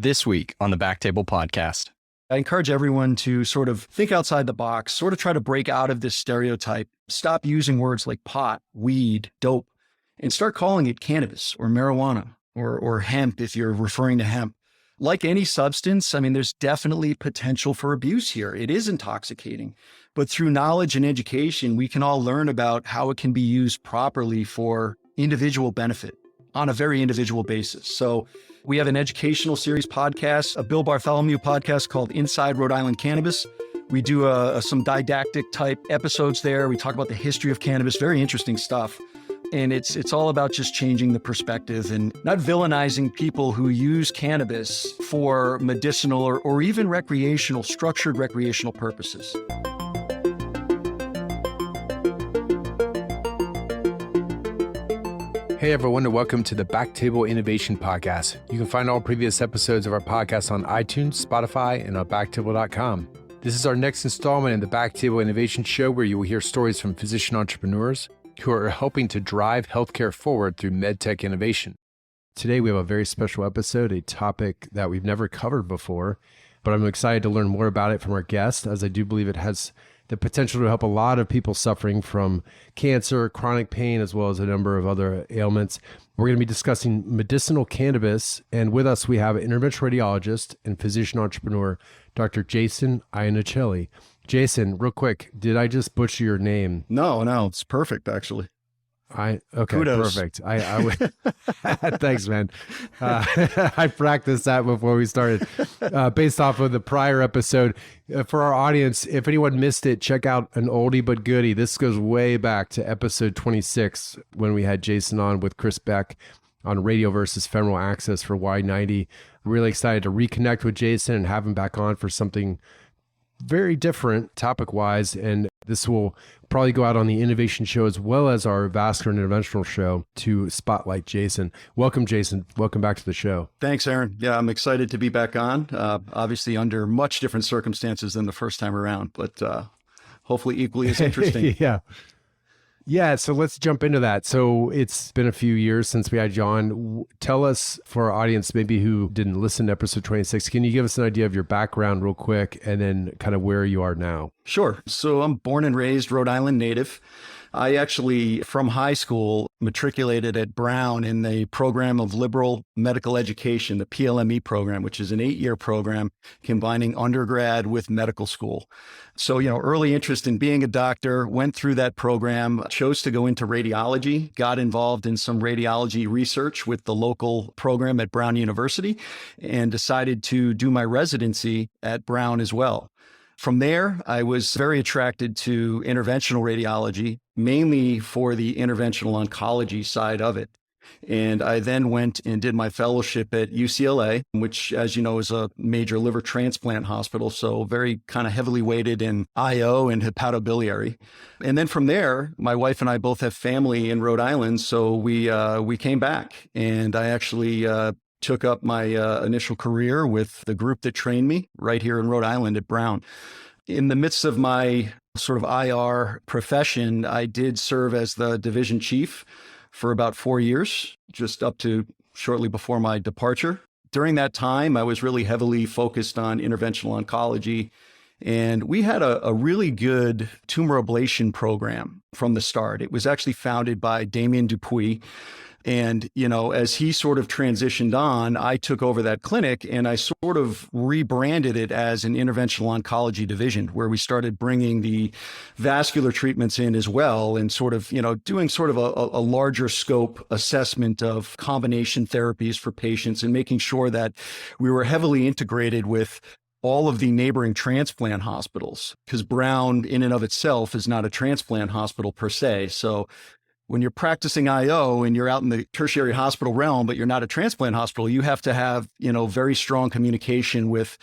this week on the Back Table Podcast. I encourage everyone to sort of think outside the box, sort of try to break out of this stereotype, stop using words like pot, weed, dope, and start calling it cannabis or marijuana or hemp if you're referring to hemp. Like any substance, I mean, there's definitely potential for abuse here. It is intoxicating, but through knowledge and education, we can all learn about how it can be used properly for individual benefit on a very individual basis. So we have an educational series podcast, a Bill Bartholomew podcast called Inside Rhode Island Cannabis. We do some didactic type episodes there. We talk about the history of cannabis, very interesting stuff. And it's all about just changing the perspective and not villainizing people who use cannabis for medicinal or even recreational, structured recreational purposes. Hey everyone, and welcome to the Back Table Innovation Podcast. You can find all previous episodes of our podcast on iTunes, Spotify, and on backtable.com. This is our next installment in the Back Table Innovation Show, where you will hear stories from physician entrepreneurs who are helping to drive healthcare forward through medtech innovation. Today we have a very special episode, a topic that we've never covered before, but I'm excited to learn more about it from our guest, as I do believe it has the potential to help a lot of people suffering from cancer, chronic pain, as well as a number of other ailments. We're going to be discussing medicinal cannabis, and with us we have interventional radiologist and physician entrepreneur, Dr. Jason Iannuccilli. Jason, real quick, did I just butcher your name? No, it's perfect, actually. Okay, Kudos. Perfect. I would. Thanks, man. I practiced that before we started, based off of the prior episode. For our audience, if anyone missed it, check out an oldie but goodie. This goes way back to episode 26 when we had Jason on with Chris Beck on radio versus femoral access for Y90. Really excited to reconnect with Jason and have him back on for something very different topic-wise, and this will probably go out on the innovation show as well as our vascular and interventional show to spotlight Jason. Welcome, Jason. Welcome back to the show. Thanks, Aaron. Yeah, I'm excited to be back on, obviously under much different circumstances than the first time around, but hopefully equally as interesting. Yeah, so let's jump into that. So it's been a few years since we had you on. Tell us, for our audience maybe who didn't listen to episode 26, can you give us an idea of your background real quick and then kind of where you are now? Sure. So I'm born and raised Rhode Island native. I actually, from high school, matriculated at Brown in the program of liberal medical education, the PLME program, which is an 8-year program combining undergrad with medical school. So, early interest in being a doctor, went through that program, chose to go into radiology, got involved in some radiology research with the local program at Brown University, and decided to do my residency at Brown as well. From there, I was very attracted to interventional radiology, mainly for the interventional oncology side of it. And I then went and did my fellowship at UCLA, which, as you know, is a major liver transplant hospital. So very kind of heavily weighted in IO and hepatobiliary. And then from there, my wife and I both have family in Rhode Island. So we came back, and I actually took up my initial career with the group that trained me right here in Rhode Island at Brown. In the midst of my sort of IR profession, I did serve as the division chief for about 4 years, just up to shortly before my departure. During that time, I was really heavily focused on interventional oncology, and we had a really good tumor ablation program from the start. It was actually founded by Damien Dupuis. And, as he sort of transitioned on, I took over that clinic and I sort of rebranded it as an interventional oncology division, where we started bringing the vascular treatments in as well, and sort of, doing sort of a larger scope assessment of combination therapies for patients, and making sure that we were heavily integrated with all of the neighboring transplant hospitals, because Brown in and of itself is not a transplant hospital per se. So when you're practicing IO and you're out in the tertiary hospital realm, but you're not a transplant hospital, you have to have, very strong communication with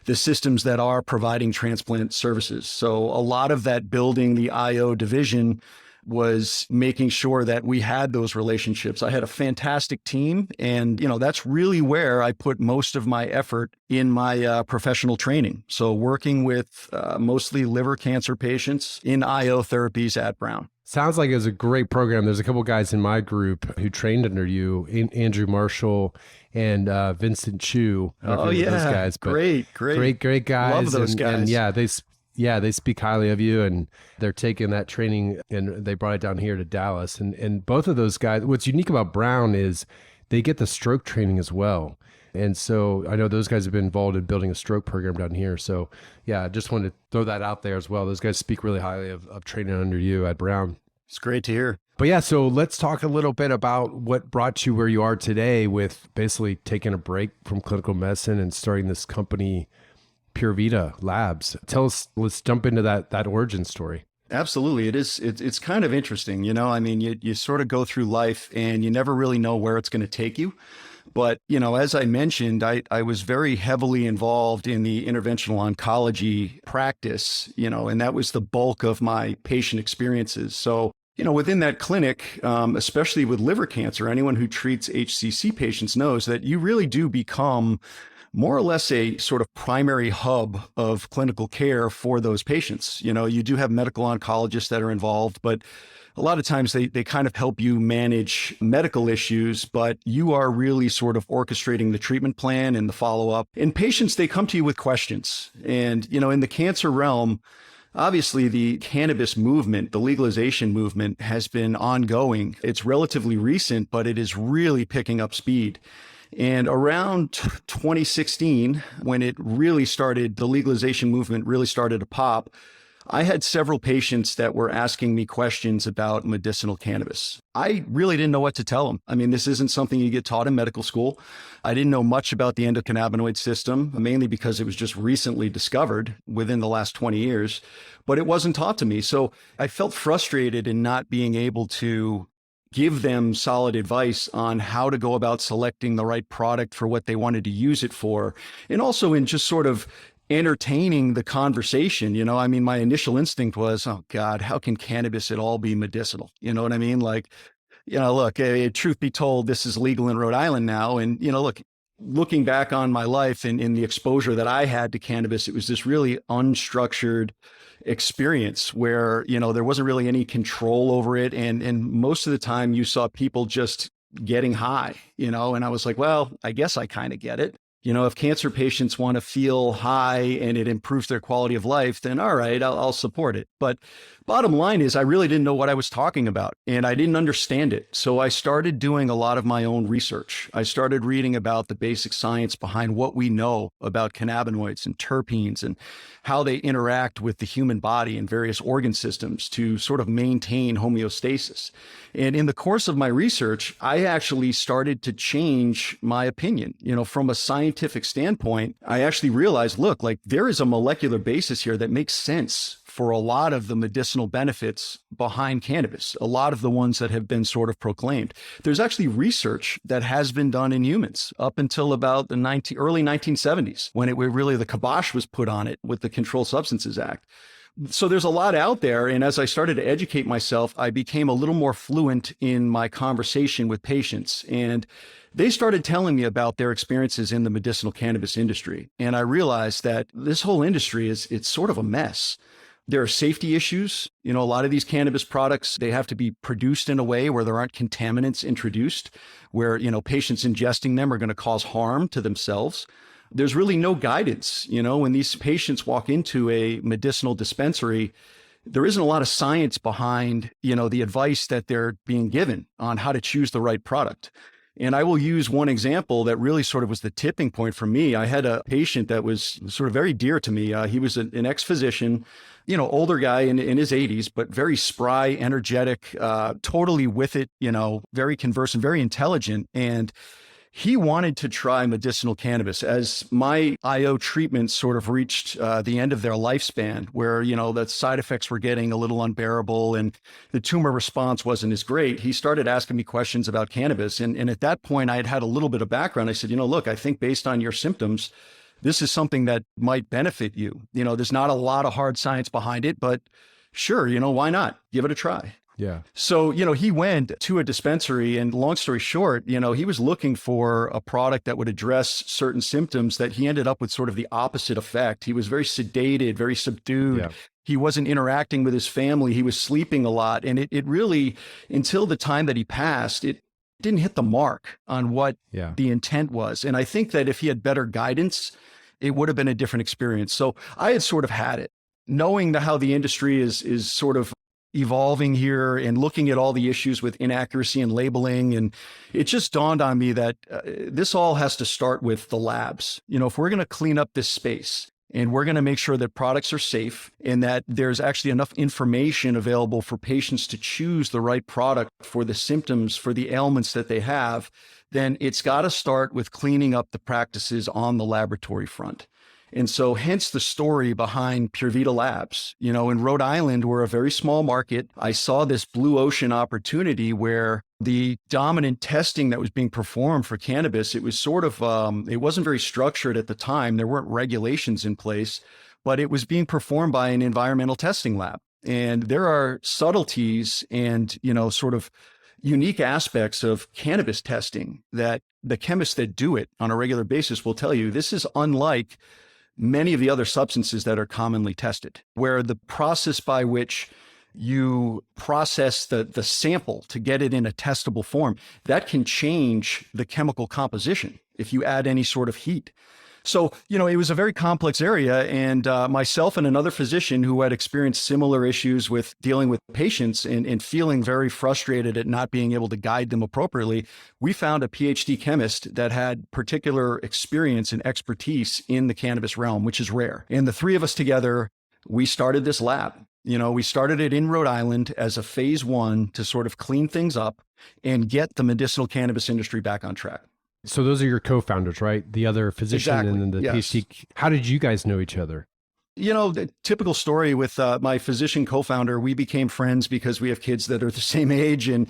the systems that are providing transplant services. So a lot of that building the IO division was making sure that we had those relationships. I had a fantastic team, and that's really where I put most of my effort in my professional training. So working with mostly liver cancer patients in IO therapies at Brown. Sounds like it was a great program. There's a couple guys in my group who trained under you, Andrew Marshall and Vincent Chu. Oh yeah, those guys, great guys. Love those guys. And they speak highly of you, and they're taking that training and they brought it down here to Dallas. And both of those guys, what's unique about Brown is they get the stroke training as well. And so I know those guys have been involved in building a stroke program down here. So yeah, I just wanted to throw that out there as well. Those guys speak really highly of training under you at Brown. It's great to hear. But yeah, so let's talk a little bit about what brought you where you are today with basically taking a break from clinical medicine and starting this company, PureVita Labs. Tell us, let's jump into that origin story. Absolutely. It's kind of interesting. You sort of go through life and you never really know where it's going to take you. But, as I mentioned, I was very heavily involved in the interventional oncology practice, and that was the bulk of my patient experiences. So, within that clinic, especially with liver cancer, anyone who treats HCC patients knows that you really do become more or less a sort of primary hub of clinical care for those patients. You do have medical oncologists that are involved, but a lot of times they kind of help you manage medical issues, but you are really sort of orchestrating the treatment plan and the follow-up. And patients, they come to you with questions. And, in the cancer realm, obviously the cannabis movement, the legalization movement has been ongoing. It's relatively recent, but it is really picking up speed. And around 2016, when it really started, the legalization movement really started to pop, I had several patients that were asking me questions about medicinal cannabis. I really didn't know what to tell them. I mean, this isn't something you get taught in medical school. I didn't know much about the endocannabinoid system, mainly because it was just recently discovered within the last 20 years, but it wasn't taught to me. So I felt frustrated in not being able to give them solid advice on how to go about selecting the right product for what they wanted to use it for. And also in just sort of entertaining the conversation. My initial instinct was, oh God, how can cannabis at all be medicinal? You know what I mean? Like, look, truth be told, this is legal in Rhode Island now. And, looking back on my life and in the exposure that I had to cannabis, it was this really unstructured experience where, there wasn't really any control over it. And most of the time you saw people just getting high, and I was like, well, I guess I kind of get it. If cancer patients want to feel high and it improves their quality of life, then all right, I'll support it. But bottom line is I really didn't know what I was talking about and I didn't understand it. So I started doing a lot of my own research. I started reading about the basic science behind what we know about cannabinoids and terpenes and how they interact with the human body and various organ systems to sort of maintain homeostasis. And in the course of my research, I actually started to change my opinion. From a scientific standpoint, I actually realized, look, like there is a molecular basis here that makes sense for a lot of the medicinal benefits behind cannabis, a lot of the ones that have been sort of proclaimed. There's actually research that has been done in humans up until about the early 1970s, when really the kibosh was put on it with the Controlled Substances Act. So there's a lot out there. And as I started to educate myself, I became a little more fluent in my conversation with patients. And they started telling me about their experiences in the medicinal cannabis industry. And I realized that this whole industry it's sort of a mess. There are safety issues. A lot of these cannabis products, they have to be produced in a way where there aren't contaminants introduced, where, patients ingesting them are going to cause harm to themselves. There's really no guidance. When these patients walk into a medicinal dispensary, there isn't a lot of science behind, the advice that they're being given on how to choose the right product. And I will use one example that really sort of was the tipping point for me. I had a patient that was sort of very dear to me. He was an ex-physician, older guy in his 80s, but very spry, energetic, totally with it, very conversant, very intelligent. And he wanted to try medicinal cannabis as my IO treatments sort of reached the end of their lifespan, where, the side effects were getting a little unbearable and the tumor response wasn't as great. He started asking me questions about cannabis. And at that point, I had a little bit of background. I said, look, I think based on your symptoms, this is something that might benefit you. There's not a lot of hard science behind it, but sure, why not? Give it a try. Yeah. So, he went to a dispensary, and long story short, he was looking for a product that would address certain symptoms that he ended up with sort of the opposite effect. He was very sedated, very subdued. Yeah. He wasn't interacting with his family. He was sleeping a lot. And it really, until the time that he passed, it didn't hit the mark on what the intent was. And I think that if he had better guidance, it would have been a different experience. So I had sort of had it, knowing how the industry is sort of evolving here and looking at all the issues with inaccuracy and labeling. And it just dawned on me that this all has to start with the labs. If we're going to clean up this space and we're going to make sure that products are safe and that there's actually enough information available for patients to choose the right product for the symptoms, for the ailments that they have, then it's got to start with cleaning up the practices on the laboratory front. And so hence the story behind PureVita Labs. In Rhode Island, we're a very small market. I saw this blue ocean opportunity where the dominant testing that was being performed for cannabis, it was sort of, it wasn't very structured at the time. There weren't regulations in place, but it was being performed by an environmental testing lab. And there are subtleties and, sort of unique aspects of cannabis testing that the chemists that do it on a regular basis will tell you this is unlike many of the other substances that are commonly tested, where the process by which you process the sample to get it in a testable form, that can change the chemical composition if you add any sort of heat. So, it was a very complex area, and myself and another physician who had experienced similar issues with dealing with patients and feeling very frustrated at not being able to guide them appropriately, we found a PhD chemist that had particular experience and expertise in the cannabis realm, which is rare. And the three of us together, we started this lab. We started it in Rhode Island as a phase 1 to sort of clean things up and get the medicinal cannabis industry back on track. So those are your co-founders, right? The other physician and then the PhD. How did you guys know each other? The typical story with my physician co-founder, we became friends because we have kids that are the same age and,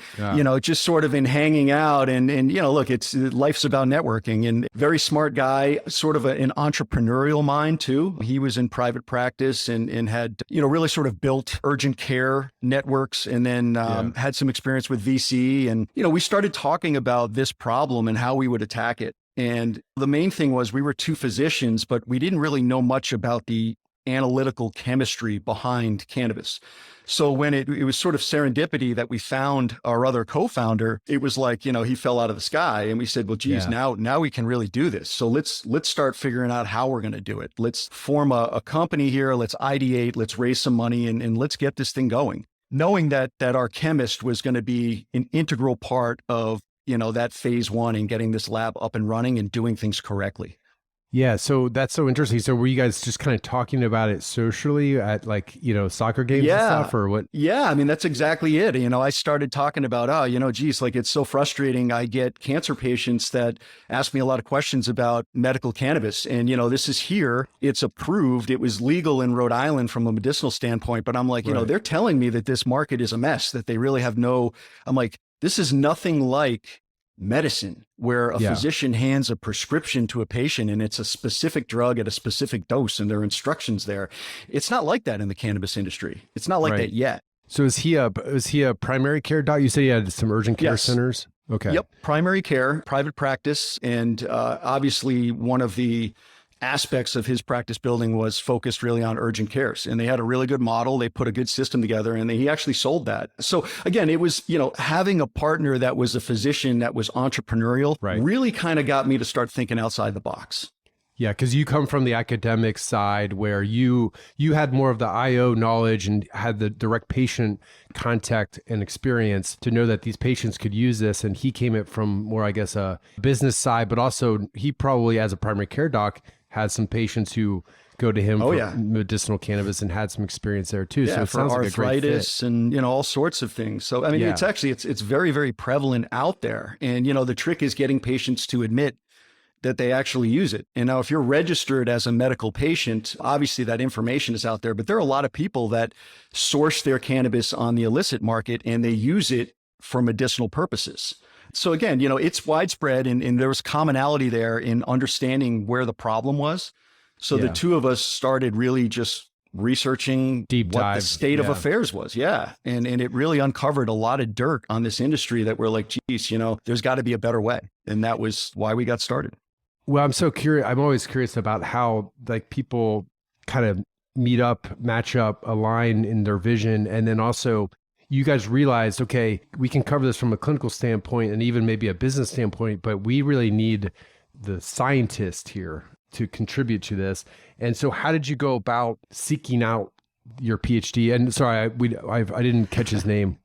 just sort of in hanging out and look, life's about networking, and very smart guy, sort of an entrepreneurial mind too. He was in private practice and had, really sort of built urgent care networks and then had some experience with VC. And, we started talking about this problem and how we would attack it. And the main thing was we were two physicians, but we didn't really know much about the analytical chemistry behind cannabis. So when it was sort of serendipity that we found our other co-founder, it was like, he fell out of the sky and we said, well, geez, now we can really do this. So let's start figuring out how we're going to do it. Let's form a company here. Let's ideate, let's raise some money and let's get this thing going. Knowing that our chemist was going to be an integral part of, that phase 1 and getting this lab up and running and doing things correctly. Yeah. So that's so interesting. So were you guys just kind of talking about it socially at soccer games and stuff, or what? Yeah. I mean, that's exactly it. I started talking about, geez, like it's so frustrating. I get cancer patients that ask me a lot of questions about medical cannabis. And, this is here. It's approved. It was legal in Rhode Island from a medicinal standpoint. But I'm like, they're telling me that this market is a mess, that they really have I'm like, this is nothing like medicine, where a physician hands a prescription to a patient and it's a specific drug at a specific dose and there are instructions there. It's not like that in the cannabis industry. It's not like that yet. So is he a primary care doc? You said he had some urgent care centers? Okay. Yep. Primary care, private practice. And obviously one of the aspects of his practice building was focused really on urgent cares. And they had a really good model. They put a good system together and he actually sold that. So again, it was, having a partner that was a physician that was entrepreneurial really kind of got me to start thinking outside the box. Yeah, because you come from the academic side where you had more of the IO knowledge and had the direct patient contact and experience to know that these patients could use this. And he came it from more, I guess, a business side, but also he probably, as a primary care doc, had some patients who go to him for medicinal cannabis and had some experience there too. Yeah, so it for sounds arthritis like a great fit. and all sorts of things. So I mean, it's actually it's very, very prevalent out there. And the trick is getting patients to admit that they actually use it. And now if you're registered as a medical patient, obviously that information is out there, but there are a lot of people that source their cannabis on the illicit market and they use it for medicinal purposes. So again, it's widespread and there was commonality there in understanding where the problem was. So the two of us started really just researching Deep what dive. the state of Yeah. affairs was. Yeah. And it really uncovered a lot of dirt on this industry that we're like, geez, there's got to be a better way. And that was why we got started. Well, I'm so curious. I'm always curious about how like people kind of meet up, match up, align in their vision. And then also you guys realized, okay, we can cover this from a clinical standpoint and even maybe a business standpoint, but we really need the scientist here to contribute to this. And so how did you go about seeking out your PhD? And sorry, I didn't catch his name.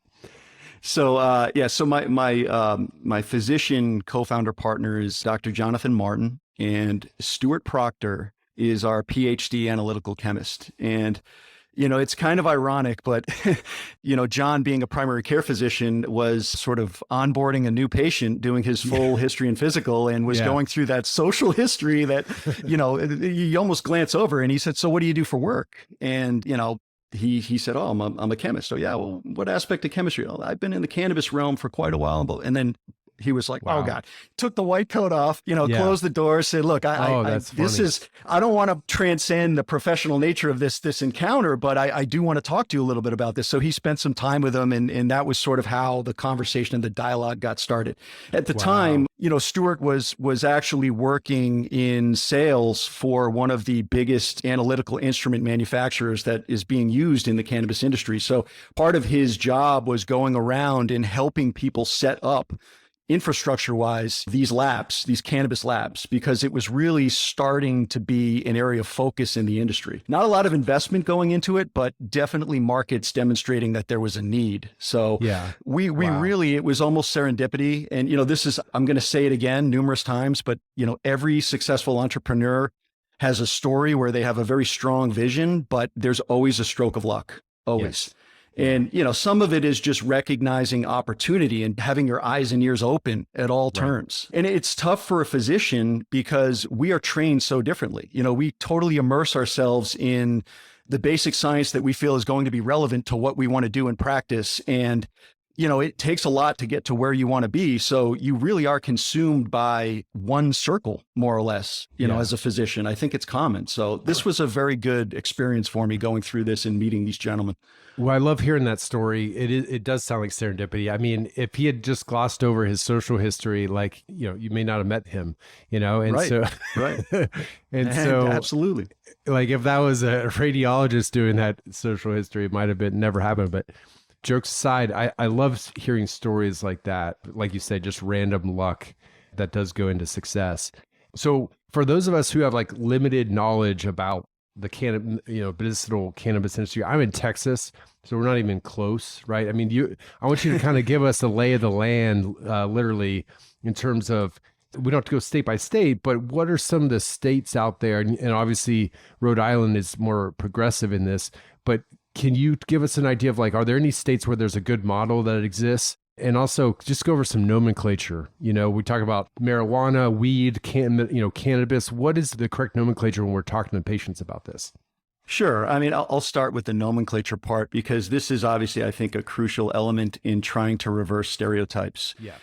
So so my physician co-founder partner is Dr. Jonathan Martin, and Stuart Procter is our PhD analytical chemist. And it's kind of ironic, but John, being a primary care physician, was sort of onboarding a new patient, doing his full history and physical, and was going through that social history that you almost glance over. And he said, "So what do you do for work?" And he said, "Oh, I'm a chemist." "Oh, yeah. Well, what aspect of chemistry?" "Oh, I've been in the cannabis realm for quite a while." And then he was like, "Wow. Oh God," took the white coat off, closed the door, said, "Look, I don't want to transcend the professional nature of this encounter, but I do want to talk to you a little bit about this." So he spent some time with him, and that was sort of how the conversation and the dialogue got started. At the time, Stuart was actually working in sales for one of the biggest analytical instrument manufacturers that is being used in the cannabis industry. So part of his job was going around and helping people set up infrastructure-wise, these cannabis labs, because it was really starting to be an area of focus in the industry. Not a lot of investment going into it, but definitely markets demonstrating that there was a need. So we really, it was almost serendipity. And, I'm going to say it again numerous times, but, every successful entrepreneur has a story where they have a very strong vision, but there's always a stroke of luck, always. Yes. And, some of it is just recognizing opportunity and having your eyes and ears open at all turns. And it's tough for a physician because we are trained so differently. We totally immerse ourselves in the basic science that we feel is going to be relevant to what we want to do in practice. And, it takes a lot to get to where you want to be. So you really are consumed by one circle, more or less, as a physician. I think it's common. So this was a very good experience for me going through this and meeting these gentlemen. Well, I love hearing that story. It does sound like serendipity. I mean, if he had just glossed over his social history, like, you may not have met him, and so, and so absolutely. Like if that was a radiologist doing that social history, it might have never happened. But jokes aside, I love hearing stories like that. Like you said, just random luck that does go into success. So for those of us who have like limited knowledge about the medicinal cannabis industry, I'm in Texas, so we're not even close, right? I mean, I want you to kind of give us a lay of the land, literally, in terms of, we don't have to go state by state, but what are some of the states out there? And obviously Rhode Island is more progressive in this, but can you give us an idea of like, are there any states where there's a good model that exists? And also just go over some nomenclature. We talk about marijuana, weed, cannabis. What is the correct nomenclature when we're talking to patients about this? Sure. I mean, I'll start with the nomenclature part because this is obviously, I think, a crucial element in trying to reverse stereotypes. Yeah.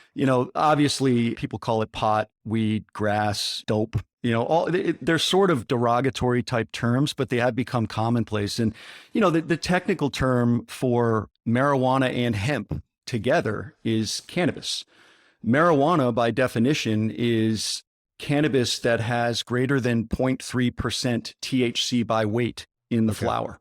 Obviously people call it pot, weed, grass, dope. They're sort of derogatory type terms, but they have become commonplace. And, the technical term for marijuana and hemp together is cannabis. Marijuana, by definition, is cannabis that has greater than 0.3% THC by weight in the flower.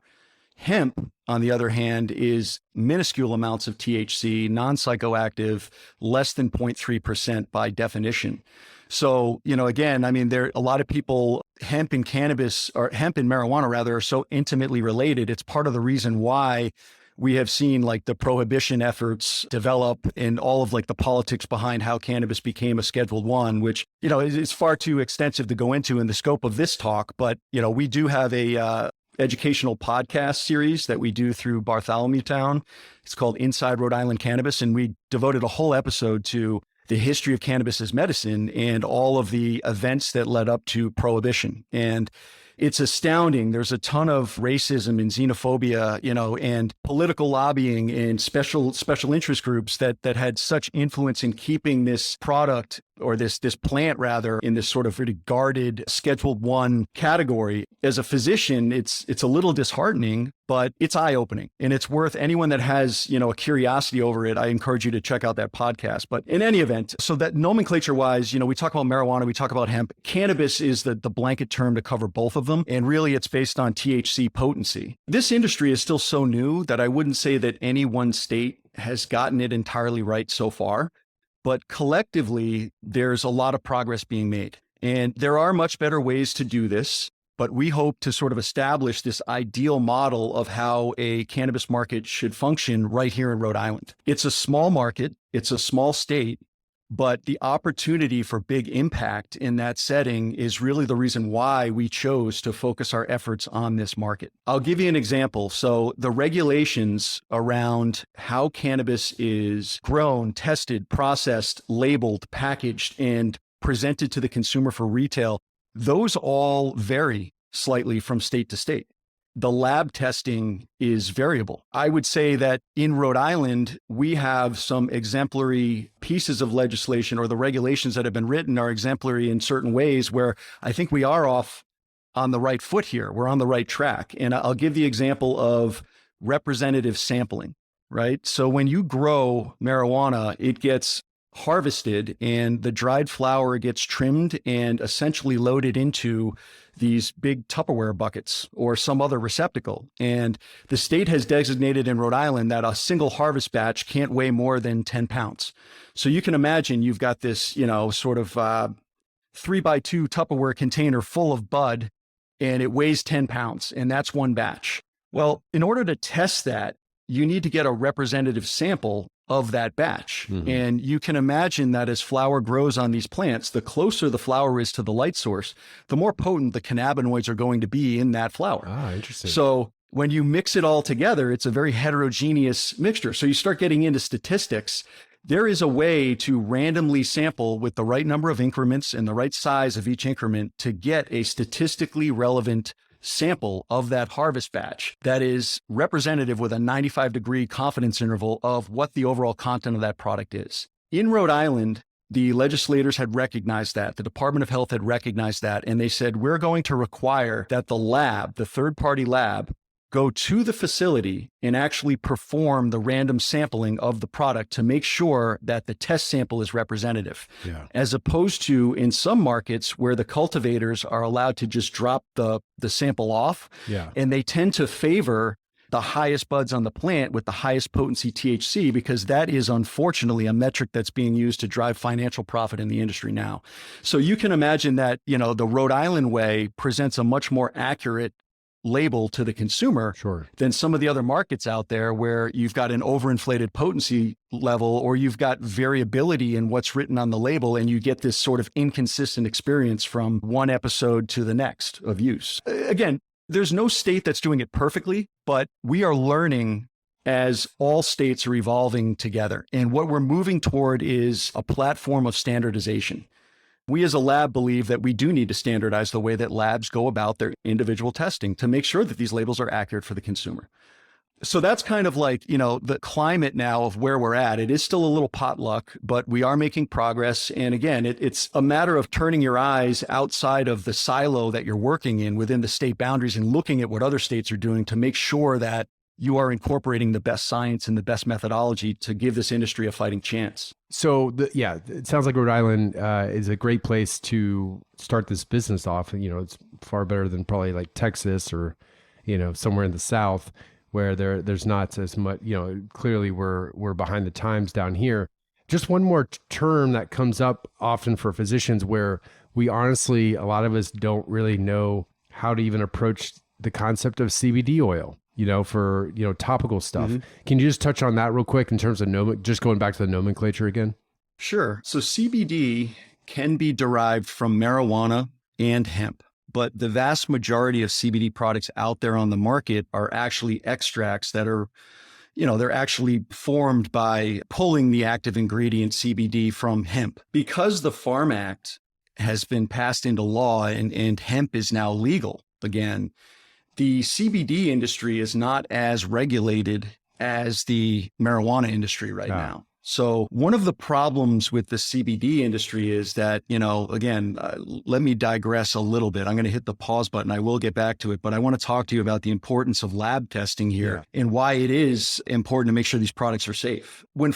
Hemp, on the other hand, is minuscule amounts of THC, non-psychoactive, less than 0.3% by definition. So, again, I mean, a lot of people, hemp and marijuana rather, are so intimately related. It's part of the reason why we have seen like the prohibition efforts develop and all of like the politics behind how cannabis became a Scheduled I, which, is far too extensive to go into in the scope of this talk. But, we do have a educational podcast series that we do through Bartholomew Town. It's called Inside Rhode Island Cannabis. And we devoted a whole episode to the history of cannabis as medicine and all of the events that led up to prohibition. And it's astounding. There's a ton of racism and xenophobia, and political lobbying and special interest groups that had such influence in keeping this product or this plant rather, in this sort of really guarded Schedule 1 category. As a physician, it's a little disheartening, but it's eye-opening, and it's worth anyone that has, a curiosity over it. I encourage you to check out that podcast. But in any event, so that nomenclature-wise, we talk about marijuana, we talk about hemp. Cannabis is the blanket term to cover both of them, and really it's based on THC potency. This industry is still so new that I wouldn't say that any one state has gotten it entirely right so far, but collectively, there's a lot of progress being made. And there are much better ways to do this, but we hope to sort of establish this ideal model of how a cannabis market should function right here in Rhode Island. It's a small market, it's a small state, but the opportunity for big impact in that setting is really the reason why we chose to focus our efforts on this market. I'll give you an example. So the regulations around how cannabis is grown, tested, processed, labeled, packaged, and presented to the consumer for retail, those all vary slightly from state to state. The lab testing is variable. I would say that in Rhode Island, we have some exemplary pieces of legislation, or the regulations that have been written are exemplary in certain ways where I think we are off on the right foot here. We're on the right track. And I'll give the example of representative sampling, right? So when you grow marijuana, it gets harvested and the dried flower gets trimmed and essentially loaded into these big Tupperware buckets or some other receptacle. And the state has designated in Rhode Island that a single harvest batch can't weigh more than 10 pounds. So you can imagine you've got this, sort of 3x2 Tupperware container full of bud, and it weighs 10 pounds, and that's one batch. Well, in order to test that, you need to get a representative sample of that batch. Mm-hmm. And you can imagine that as flower grows on these plants, the closer the flower is to the light source, the more potent the cannabinoids are going to be in that flower. Ah, interesting. So when you mix it all together, it's a very heterogeneous mixture. So you start getting into statistics. There is a way to randomly sample with the right number of increments and the right size of each increment to get a statistically relevant sample of that harvest batch that is representative with a 95-degree confidence interval of what the overall content of that product is. In Rhode Island, the legislators had recognized that, the Department of Health had recognized that, and they said, we're going to require that the lab, the third-party lab, go to the facility and actually perform the random sampling of the product to make sure that the test sample is representative. Yeah. As opposed to in some markets where the cultivators are allowed to just drop the sample off. Yeah. And they tend to favor the highest buds on the plant with the highest potency THC, because that is unfortunately a metric that's being used to drive financial profit in the industry now. So you can imagine that, the Rhode Island way presents a much more accurate label to the consumer than some of the other markets out there where you've got an overinflated potency level, or you've got variability in what's written on the label, and you get this sort of inconsistent experience from one episode to the next of use. Again, there's no state that's doing it perfectly, but we are learning as all states are evolving together. And what we're moving toward is a platform of standardization. We as a lab believe that we do need to standardize the way that labs go about their individual testing to make sure that these labels are accurate for the consumer. So that's kind of like, the climate now of where we're at. It is still a little potluck, but we are making progress. And again, it's a matter of turning your eyes outside of the silo that you're working in within the state boundaries and looking at what other states are doing to make sure that you are incorporating the best science and the best methodology to give this industry a fighting chance. So it sounds like Rhode Island is a great place to start this business off. And, it's far better than probably like Texas or, somewhere in the South where there's not as much, clearly we're behind the times down here. Just one more term that comes up often for physicians where we honestly, a lot of us don't really know how to even approach the concept of CBD oil. For, topical stuff. Mm-hmm. Can you just touch on that real quick in terms of just going back to the nomenclature again? Sure. So CBD can be derived from marijuana and hemp, but the vast majority of CBD products out there on the market are actually extracts that are, they're actually formed by pulling the active ingredient CBD from hemp. Because the Farm Act has been passed into law and hemp is now legal again, the CBD industry is not as regulated as the marijuana industry right now. So one of the problems with the CBD industry is that, again, let me digress a little bit. I'm going to hit the pause button. I will get back to it, but I want to talk to you about the importance of lab testing here and why it is important to make sure these products are safe. When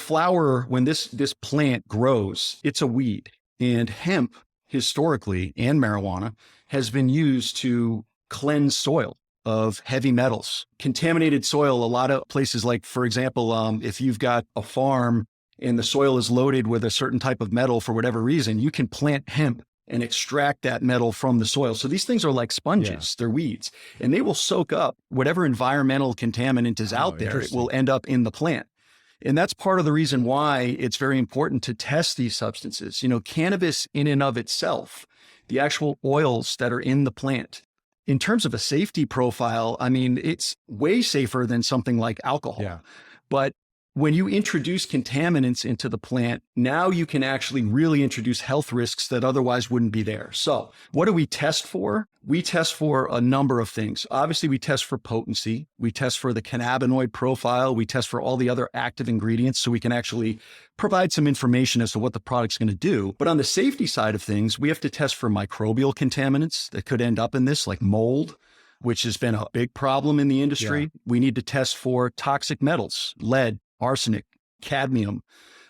this plant grows, it's a weed, and hemp historically and marijuana has been used to cleanse soil of heavy metals. Contaminated soil, a lot of places like, for example, if you've got a farm and the soil is loaded with a certain type of metal for whatever reason, you can plant hemp and extract that metal from the soil. So these things are like sponges, they're weeds, and they will soak up whatever environmental contaminant is out there. It will end up in the plant. And that's part of the reason why it's very important to test these substances. Cannabis in and of itself, the actual oils that are in the plant, in terms of a safety profile, I mean, it's way safer than something like alcohol. Yeah. But when you introduce contaminants into the plant, now you can actually really introduce health risks that otherwise wouldn't be there. So what do we test for? We test for a number of things. Obviously, we test for potency. We test for the cannabinoid profile. We test for all the other active ingredients so we can actually provide some information as to what the product's going to do. But on the safety side of things, we have to test for microbial contaminants that could end up in this, like mold, which has been a big problem in the industry. Yeah. We need to test for toxic metals, lead, arsenic, cadmium.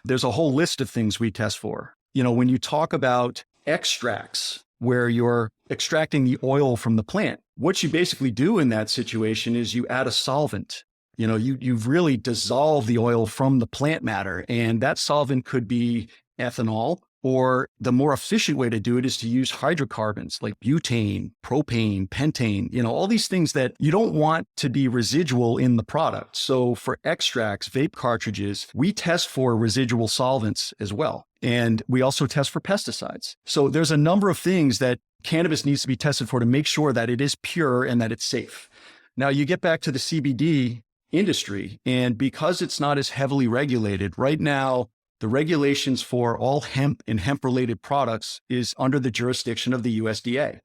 There's a whole list of things we test for. When you talk about extracts, where you're extracting the oil from the plant, what you basically do in that situation is you add a solvent. You've really dissolved the oil from the plant matter, and that solvent could be ethanol, or the more efficient way to do it is to use hydrocarbons like butane, propane, pentane, all these things that you don't want to be residual in the product. So for extracts, vape cartridges, we test for residual solvents as well. And we also test for pesticides. So there's a number of things that cannabis needs to be tested for to make sure that it is pure and that it's safe. Now you get back to the CBD industry, and because it's not as heavily regulated right now, the regulations for all hemp and hemp-related products is under the jurisdiction of the USDA.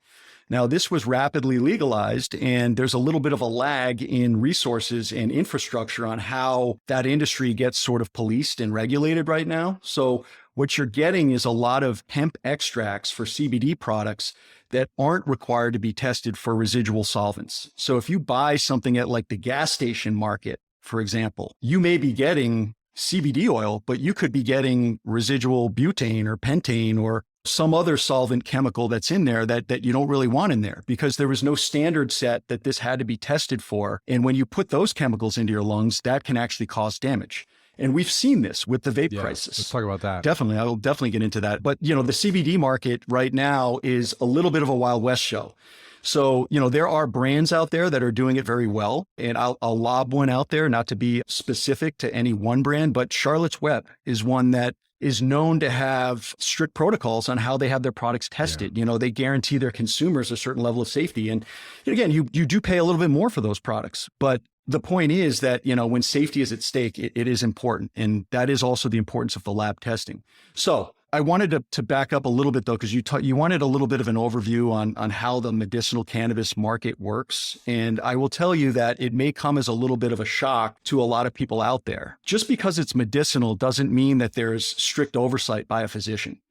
Now, this was rapidly legalized, and there's a little bit of a lag in resources and infrastructure on how that industry gets sort of policed and regulated right now. So what you're getting is a lot of hemp extracts for CBD products that aren't required to be tested for residual solvents. So if you buy something at like the gas station market, for example, you may be getting CBD oil, but you could be getting residual butane or pentane or some other solvent chemical that's in there that you don't really want in there, because there was no standard set that this had to be tested for. And when you put those chemicals into your lungs, that can actually cause damage. And we've seen this with the vape crisis. Let's talk about that. Definitely. I will definitely get into that. But, the CBD market right now is a little bit of a Wild West show. So, there are brands out there that are doing it very well. And I'll lob one out there, not to be specific to any one brand, but Charlotte's Web is one that is known to have strict protocols on how they have their products tested. They guarantee their consumers a certain level of safety. And again, you do pay a little bit more for those products. But the point is that, when safety is at stake, it is important. And that is also the importance of the lab testing. So I wanted to back up a little bit, though, because you wanted a little bit of an overview on how the medicinal cannabis market works. And I will tell you that it may come as a little bit of a shock to a lot of people out there. Just because it's medicinal doesn't mean that there's strict oversight by a physician.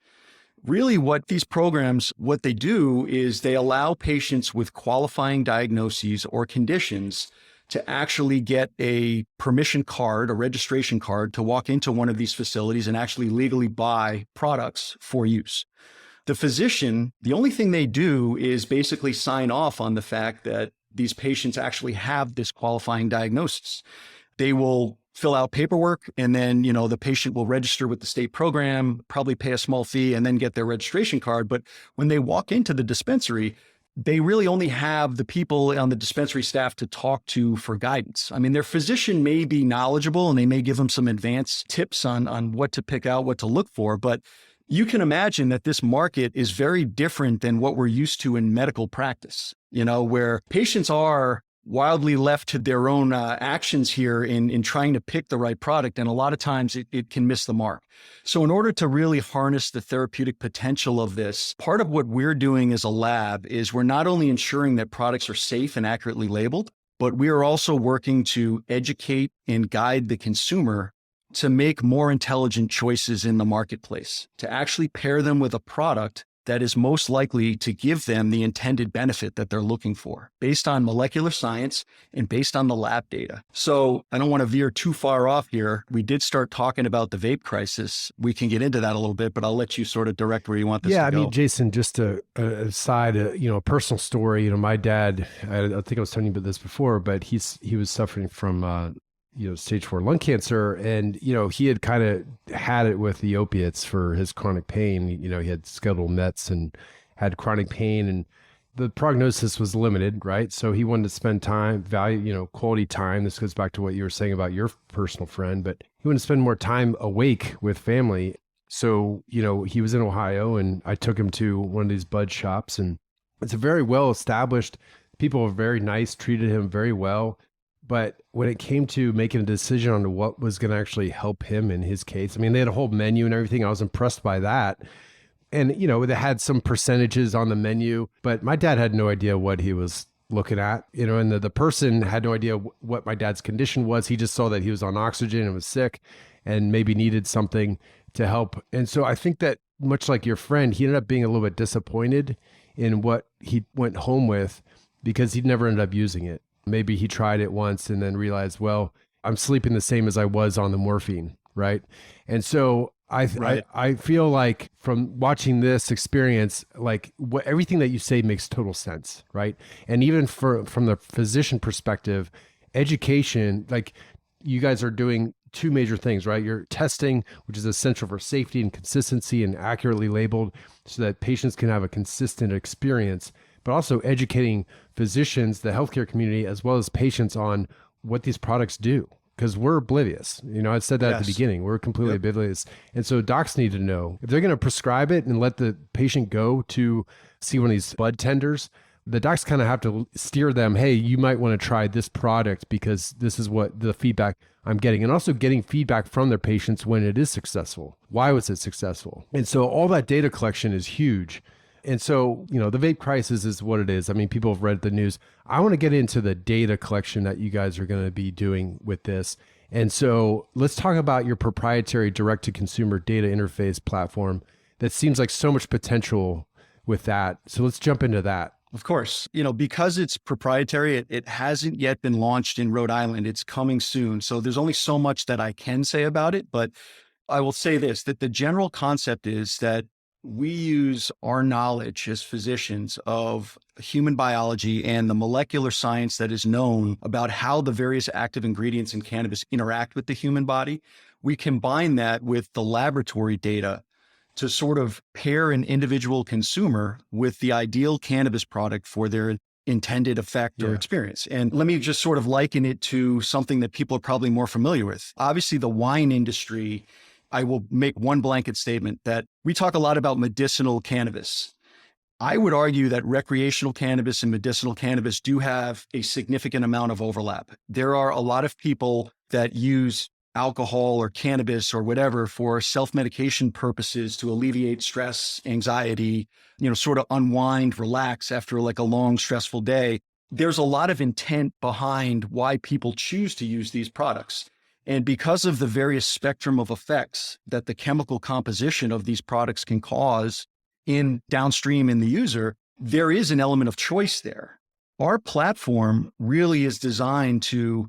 Really, what these programs, what they do is they allow patients with qualifying diagnoses or conditions to actually get a permission card, a registration card, to walk into one of these facilities and actually legally buy products for use. The physician, the only thing they do is basically sign off on the fact that these patients actually have this qualifying diagnosis. They will fill out paperwork, and then, the patient will register with the state program, probably pay a small fee, and then get their registration card. But when they walk into the dispensary, they really only have the people on the dispensary staff to talk to for guidance. I mean, their physician may be knowledgeable and they may give them some advanced tips on what to pick out, what to look for. But you can imagine that this market is very different than what we're used to in medical practice, where patients are wildly left to their own actions here in trying to pick the right product. And a lot of times it can miss the mark. So in order to really harness the therapeutic potential of this, part of what we're doing as a lab is we're not only ensuring that products are safe and accurately labeled, but we are also working to educate and guide the consumer to make more intelligent choices in the marketplace, to actually pair them with a product that is most likely to give them the intended benefit that they're looking for based on molecular science and based on the lab data. So I don't want to veer too far off here. We did start talking about the vape crisis. We can get into that a little bit, but I'll let you sort of direct where you want this to go. Yeah, I mean, Jason, just a aside, a personal story. My dad, I think I was telling you about this before, but he was suffering from stage 4 lung cancer. And, he had kind of had it with the opiates for his chronic pain. He had skeletal mets and had chronic pain, and the prognosis was limited, right? So he wanted to spend time, quality time. This goes back to what you were saying about your personal friend, but he wanted to spend more time awake with family. So, he was in Ohio, and I took him to one of these bud shops, and it's a very well established, people were very nice, treated him very well. But when it came to making a decision on what was going to actually help him in his case, I mean, they had a whole menu and everything. I was impressed by that. And, they had some percentages on the menu, but my dad had no idea what he was looking at, and the person had no idea what my dad's condition was. He just saw that he was on oxygen and was sick and maybe needed something to help. And so I think that much like your friend, he ended up being a little bit disappointed in what he went home with because he never ended up using it. Maybe he tried it once and then realized, well, I'm sleeping the same as I was on the morphine, right? And so I feel like from watching this experience, like everything that you say makes total sense, right? And even from the physician perspective, education, like you guys are doing two major things, right? You're testing, which is essential for safety and consistency and accurately labeled so that patients can have a consistent experience, but also educating physicians, the healthcare community, as well as patients on what these products do. Because we're oblivious. I said that at the beginning. We're completely oblivious. And so docs need to know. If they're going to prescribe it and let the patient go to see one of these bud tenders, the docs kind of have to steer them, hey, you might want to try this product because this is what the feedback I'm getting. And also getting feedback from their patients when it is successful. Why was it successful? And so all that data collection is huge. And so, the vape crisis is what it is. I mean, people have read the news. I want to get into the data collection that you guys are going to be doing with this. And so let's talk about your proprietary direct-to-consumer data interface platform that seems like so much potential with that. So let's jump into that. Of course, because it's proprietary, it hasn't yet been launched in Rhode Island. It's coming soon. So there's only so much that I can say about it. But I will say this, that the general concept is that we use our knowledge as physicians of human biology and the molecular science that is known about how the various active ingredients in cannabis interact with the human body. We combine that with the laboratory data to sort of pair an individual consumer with the ideal cannabis product for their intended effect or experience. And let me just sort of liken it to something that people are probably more familiar with. Obviously, the wine industry, I will make one blanket statement that we talk a lot about medicinal cannabis. I would argue that recreational cannabis and medicinal cannabis do have a significant amount of overlap. There are a lot of people that use alcohol or cannabis or whatever for self-medication purposes to alleviate stress, anxiety, sort of unwind, relax after like a long, stressful day. There's a lot of intent behind why people choose to use these products. And because of the various spectrum of effects that the chemical composition of these products can cause in downstream in the user, there is an element of choice there. Our platform really is designed to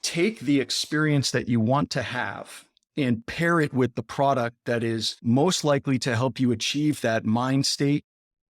take the experience that you want to have and pair it with the product that is most likely to help you achieve that mind state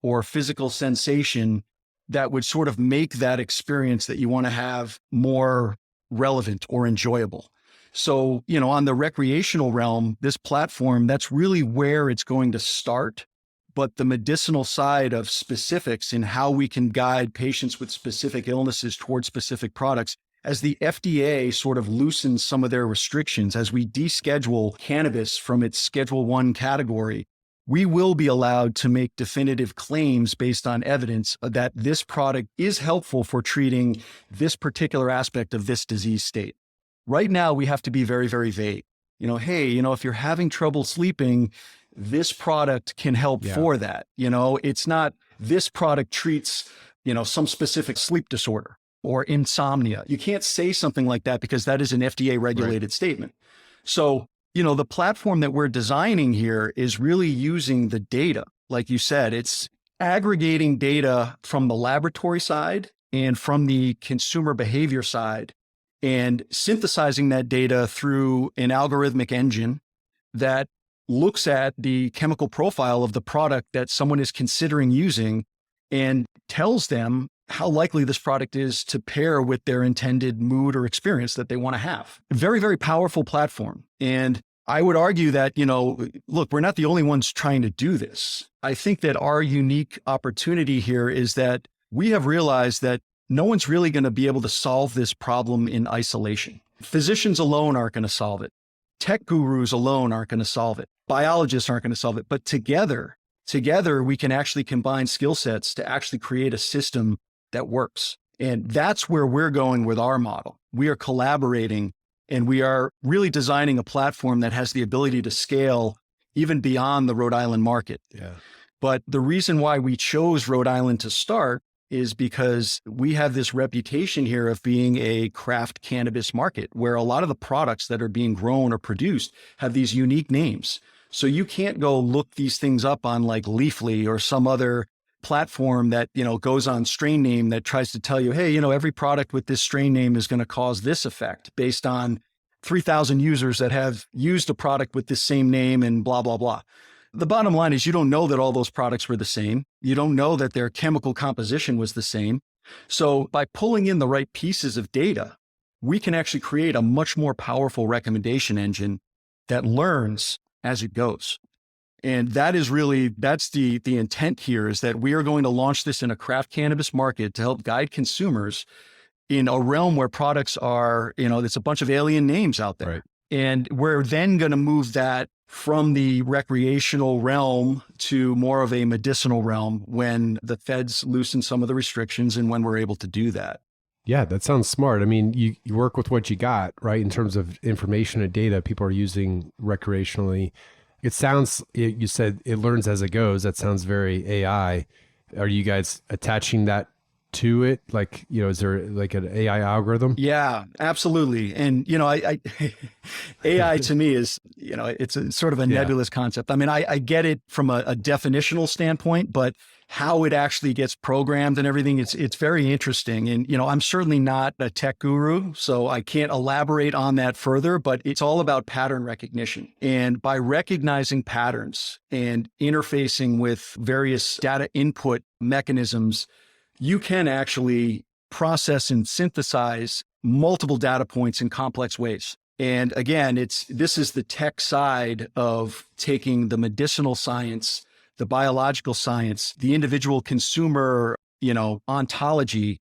or physical sensation that would sort of make that experience that you want to have more relevant or enjoyable. So, on the recreational realm, this platform, that's really where it's going to start. But the medicinal side of specifics in how we can guide patients with specific illnesses towards specific products, as the FDA sort of loosens some of their restrictions, as we deschedule cannabis from its Schedule I category, we will be allowed to make definitive claims based on evidence that this product is helpful for treating this particular aspect of this disease state. Right now, we have to be very, very vague. Hey, if you're having trouble sleeping, this product can help for that. It's not this product treats, some specific sleep disorder or insomnia. You can't say something like that because that is an FDA regulated statement. So the platform that we're designing here is really using the data. Like you said, it's aggregating data from the laboratory side and from the consumer behavior side and synthesizing that data through an algorithmic engine that looks at the chemical profile of the product that someone is considering using and tells them how likely this product is to pair with their intended mood or experience that they want to have. Very, very powerful platform. And I would argue that, look, we're not the only ones trying to do this. I think that our unique opportunity here is that we have realized that no one's really going to be able to solve this problem in isolation. Physicians alone aren't going to solve it. Tech gurus alone aren't going to solve it. Biologists aren't going to solve it. But together, we can actually combine skill sets to actually create a system that works. And that's where we're going with our model. We are collaborating and we are really designing a platform that has the ability to scale even beyond the Rhode Island market. Yeah. But the reason why we chose Rhode Island to start is because we have this reputation here of being a craft cannabis market where a lot of the products that are being grown or produced have these unique names. So you can't go look these things up on like Leafly or some other platform that, goes on strain name that tries to tell you, hey, every product with this strain name is going to cause this effect based on 3,000 users that have used a product with this same name and blah, blah, blah. The bottom line is you don't know that all those products were the same. You don't know that their chemical composition was the same. So by pulling in the right pieces of data, we can actually create a much more powerful recommendation engine that learns as it goes. And that's the intent here, is that we are going to launch this in a craft cannabis market to help guide consumers in a realm where products are, it's a bunch of alien names out there. Right. And we're then going to move that from the recreational realm to more of a medicinal realm when the feds loosen some of the restrictions and when we're able to do that. Yeah, that sounds smart. I mean, you work with what you got, right? In terms of information and data people are using recreationally. You said it learns as it goes. That sounds very AI. Are you guys attaching that to it? Like, is there like an AI algorithm? Yeah, absolutely. And, AI to me is, it's a sort of a nebulous concept. I mean, I get it from a definitional standpoint, but how it actually gets programmed and everything, it's very interesting. And, I'm certainly not a tech guru, so I can't elaborate on that further, but it's all about pattern recognition. And by recognizing patterns and interfacing with various data input mechanisms, you can actually process and synthesize multiple data points in complex ways. And again, this is the tech side of taking the medicinal science, the biological science, the individual consumer, ontology,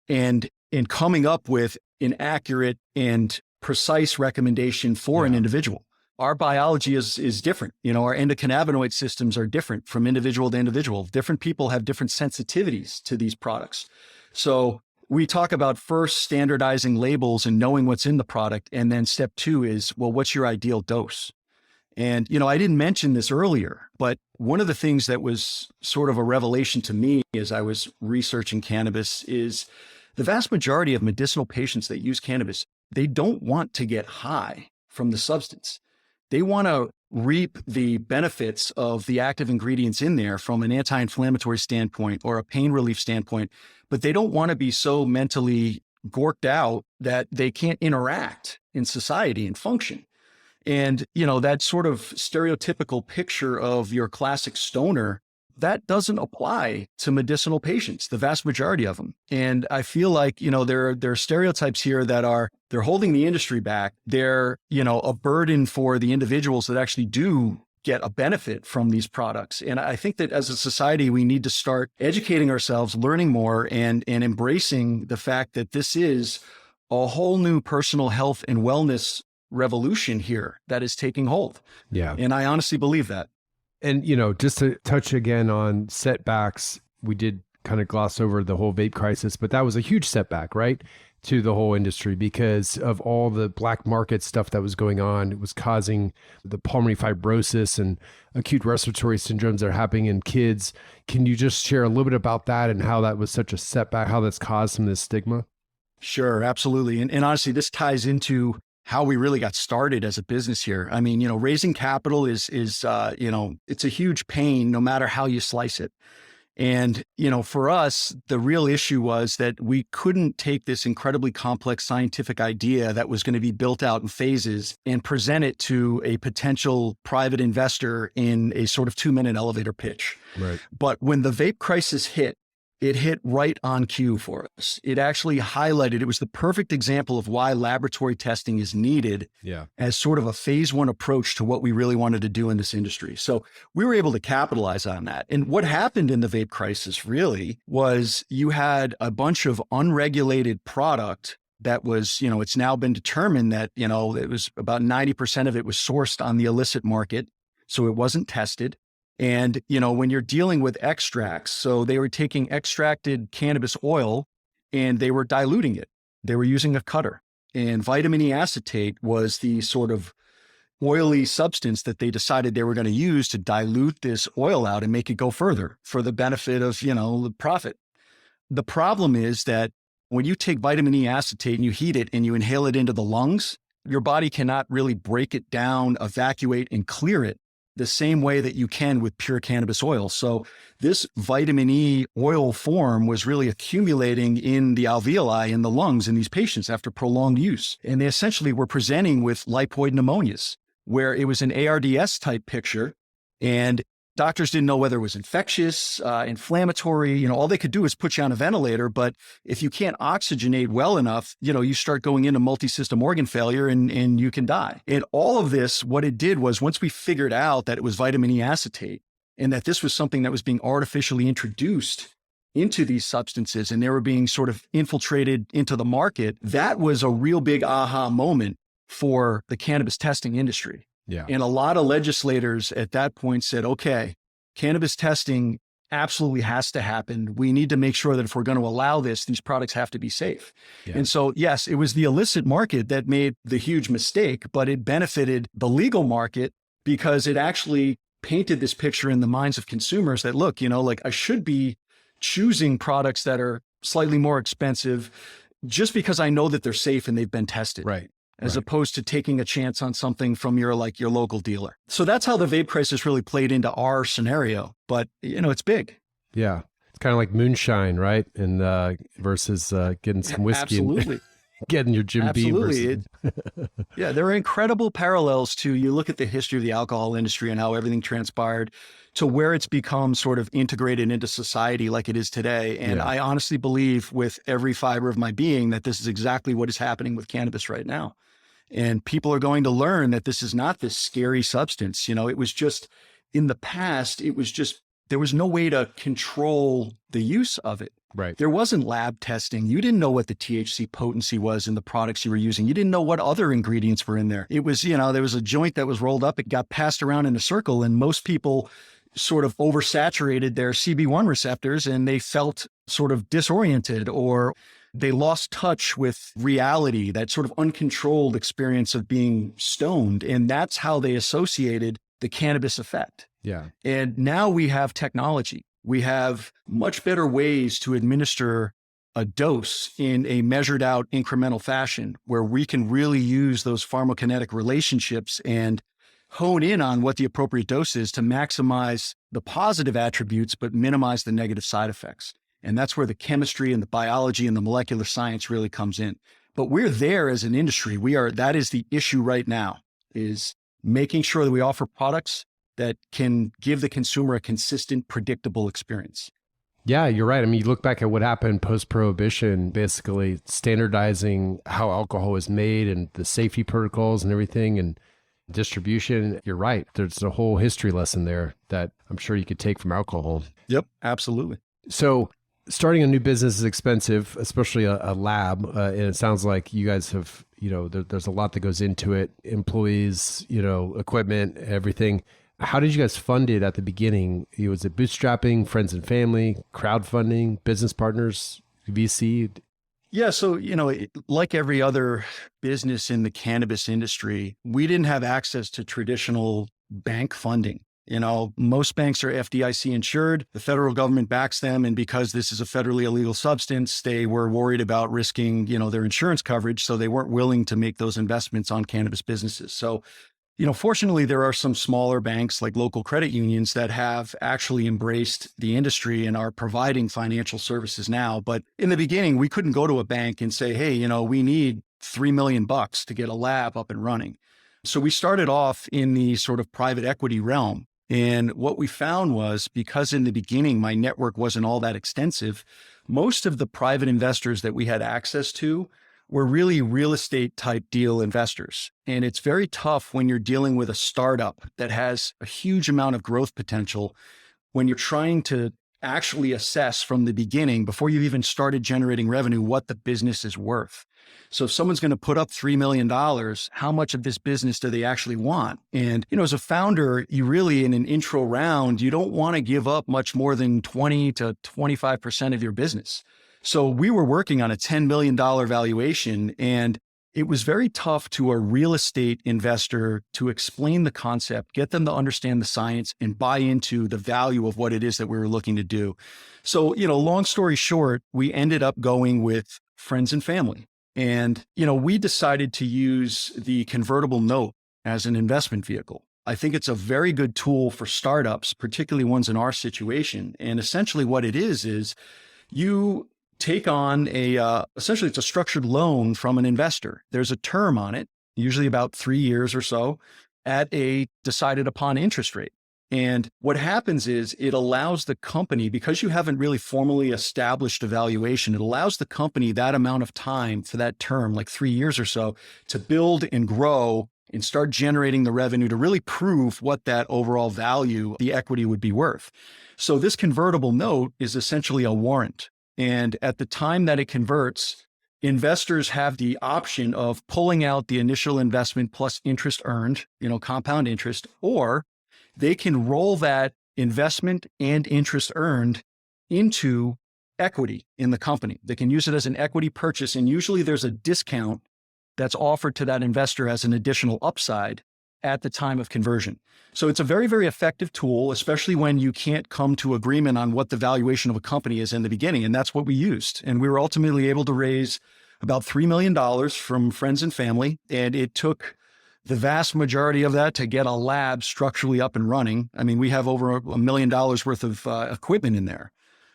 and coming up with an accurate and precise recommendation for an individual. Our biology is different. Our endocannabinoid systems are different from individual to individual. Different people have different sensitivities to these products. So we talk about first standardizing labels and knowing what's in the product. And then step 2 is, well, what's your ideal dose? And, I didn't mention this earlier, but one of the things that was sort of a revelation to me as I was researching cannabis is the vast majority of medicinal patients that use cannabis, they don't want to get high from the substance. They want to reap the benefits of the active ingredients in there from an anti-inflammatory standpoint or a pain relief standpoint, but they don't want to be so mentally gorked out that they can't interact in society and function. And, that sort of stereotypical picture of your classic stoner, that doesn't apply to medicinal patients, the vast majority of them. And I feel like, there are stereotypes here that they're holding the industry back. They're, a burden for the individuals that actually do get a benefit from these products. And I think that as a society, we need to start educating ourselves, learning more, and embracing the fact that this is a whole new personal health and wellness revolution here that is taking hold. Yeah. And I honestly believe that. And, just to touch again on setbacks, we did kind of gloss over the whole vape crisis, but that was a huge setback, right, to the whole industry because of all the black market stuff that was going on. It was causing the pulmonary fibrosis and acute respiratory syndromes that are happening in kids. Can you just share a little bit about that and how that was such a setback, how that's caused some of this stigma? Sure, absolutely. And honestly, this ties into how we really got started as a business here. I mean, raising capital is it's a huge pain no matter how you slice it. And, for us, the real issue was that we couldn't take this incredibly complex scientific idea that was going to be built out in phases and present it to a potential private investor in a sort of 2-minute elevator pitch. Right. But when the vape crisis hit, it hit right on cue for us. It actually highlighted, it was the perfect example of why laboratory testing is needed as sort of a phase 1 approach to what we really wanted to do in this industry. So we were able to capitalize on that. And what happened in the vape crisis really was you had a bunch of unregulated product that was, it's now been determined that, it was about 90% of it was sourced on the illicit market. So it wasn't tested. And, when you're dealing with extracts, so they were taking extracted cannabis oil and they were diluting it. They were using a cutter, and vitamin E acetate was the sort of oily substance that they decided they were going to use to dilute this oil out and make it go further for the benefit of, the profit. The problem is that when you take vitamin E acetate and you heat it and you inhale it into the lungs, your body cannot really break it down, evacuate, and clear it the same way that you can with pure cannabis oil. So this vitamin E oil form was really accumulating in the alveoli in the lungs in these patients after prolonged use. And they essentially were presenting with lipoid pneumonias, where it was an ARDS type picture. And doctors didn't know whether it was infectious, inflammatory, all they could do is put you on a ventilator. But if you can't oxygenate well enough, you start going into multi-system organ failure and you can die. And all of this, what it did was once we figured out that it was vitamin E acetate and that this was something that was being artificially introduced into these substances and they were being sort of infiltrated into the market, that was a real big aha moment for the cannabis testing industry. Yeah. And a lot of legislators at that point said, okay, cannabis testing absolutely has to happen. We need to make sure that if we're going to allow this, these products have to be safe. Yeah. And so, yes, it was the illicit market that made the huge mistake, but it benefited the legal market because it actually painted this picture in the minds of consumers that, look, I should be choosing products that are slightly more expensive just because I know that they're safe and they've been tested. Right. As opposed to taking a chance on something from your local dealer. So that's how the vape crisis really played into our scenario. But, it's big. Yeah. It's kind of like moonshine, right? And versus getting some whiskey. Absolutely. And getting your Jim Beam. Absolutely. Yeah, there are incredible parallels to, you look at the history of the alcohol industry and how everything transpired to where it's become sort of integrated into society like it is today. And I honestly believe with every fiber of my being that this is exactly what is happening with cannabis right now. And people are going to learn that this is not this scary substance. It was just, in the past, there was no way to control the use of it. Right. There wasn't lab testing. You didn't know what the THC potency was in the products you were using. You didn't know what other ingredients were in there. It was, there was a joint that was rolled up. It got passed around in a circle, and most people sort of oversaturated their CB1 receptors and they felt sort of disoriented, or they lost touch with reality, that sort of uncontrolled experience of being stoned. And that's how they associated the cannabis effect. Yeah. And now we have technology. We have much better ways to administer a dose in a measured out incremental fashion where we can really use those pharmacokinetic relationships and hone in on what the appropriate dose is to maximize the positive attributes, but minimize the negative side effects. And that's where the chemistry and the biology and the molecular science really comes in. But we're there as an industry. That is the issue right now, is making sure that we offer products that can give the consumer a consistent, predictable experience. Yeah, you're right. I mean, you look back at what happened post-prohibition, basically standardizing how alcohol is made and the safety protocols and everything and distribution. You're right. There's a whole history lesson there that I'm sure you could take from alcohol. Yep, absolutely. So starting a new business is expensive, especially a lab. And it sounds like you guys have, there's a lot that goes into it, employees, equipment, everything. How did you guys fund it at the beginning? Was it bootstrapping, friends and family, crowdfunding, business partners, VC? Yeah. So, like every other business in the cannabis industry, we didn't have access to traditional bank funding. Most banks are FDIC insured. The federal government backs them. And because this is a federally illegal substance, they were worried about risking, their insurance coverage. So they weren't willing to make those investments on cannabis businesses. So, fortunately, there are some smaller banks like local credit unions that have actually embraced the industry and are providing financial services now. But in the beginning, we couldn't go to a bank and say, hey, we need $3 million to get a lab up and running. So we started off in the sort of private equity realm. And what we found was, because in the beginning, my network wasn't all that extensive, most of the private investors that we had access to were really real estate type deal investors. And it's very tough when you're dealing with a startup that has a huge amount of growth potential, when you're trying to actually assess from the beginning, before you've even started generating revenue, what the business is worth. So if someone's going to put up $3 million, how much of this business do they actually want? And, as a founder, you really, in an intro round, you don't want to give up much more than 20 to 25% of your business. So we were working on a $10 million valuation, and it was very tough to a real estate investor to explain the concept, get them to understand the science, and buy into the value of what it is that we were looking to do. So, long story short, we ended up going with friends and family. And, we decided to use the convertible note as an investment vehicle. I think it's a very good tool for startups, particularly ones in our situation. And essentially what it is you take on essentially it's a structured loan from an investor. There's a term on it, usually about 3 years or so, at a decided upon interest rate. And what happens is it allows the company, because you haven't really formally established a valuation, it allows the company that amount of time for that term, like 3 years or so, to build and grow and start generating the revenue to really prove what that overall value, the equity, would be worth. So this convertible note is essentially a warrant. And at the time that it converts, investors have the option of pulling out the initial investment plus interest earned, compound interest, or they can roll that investment and interest earned into equity in the company. They can use it as an equity purchase. And usually there's a discount that's offered to that investor as an additional upside at the time of conversion. So it's a very, very effective tool, especially when you can't come to agreement on what the valuation of a company is in the beginning. And that's what we used. And we were ultimately able to raise about $3 million from friends and family. And it took the vast majority of that to get a lab structurally up and running. I mean, we have over $1 million worth of equipment in there.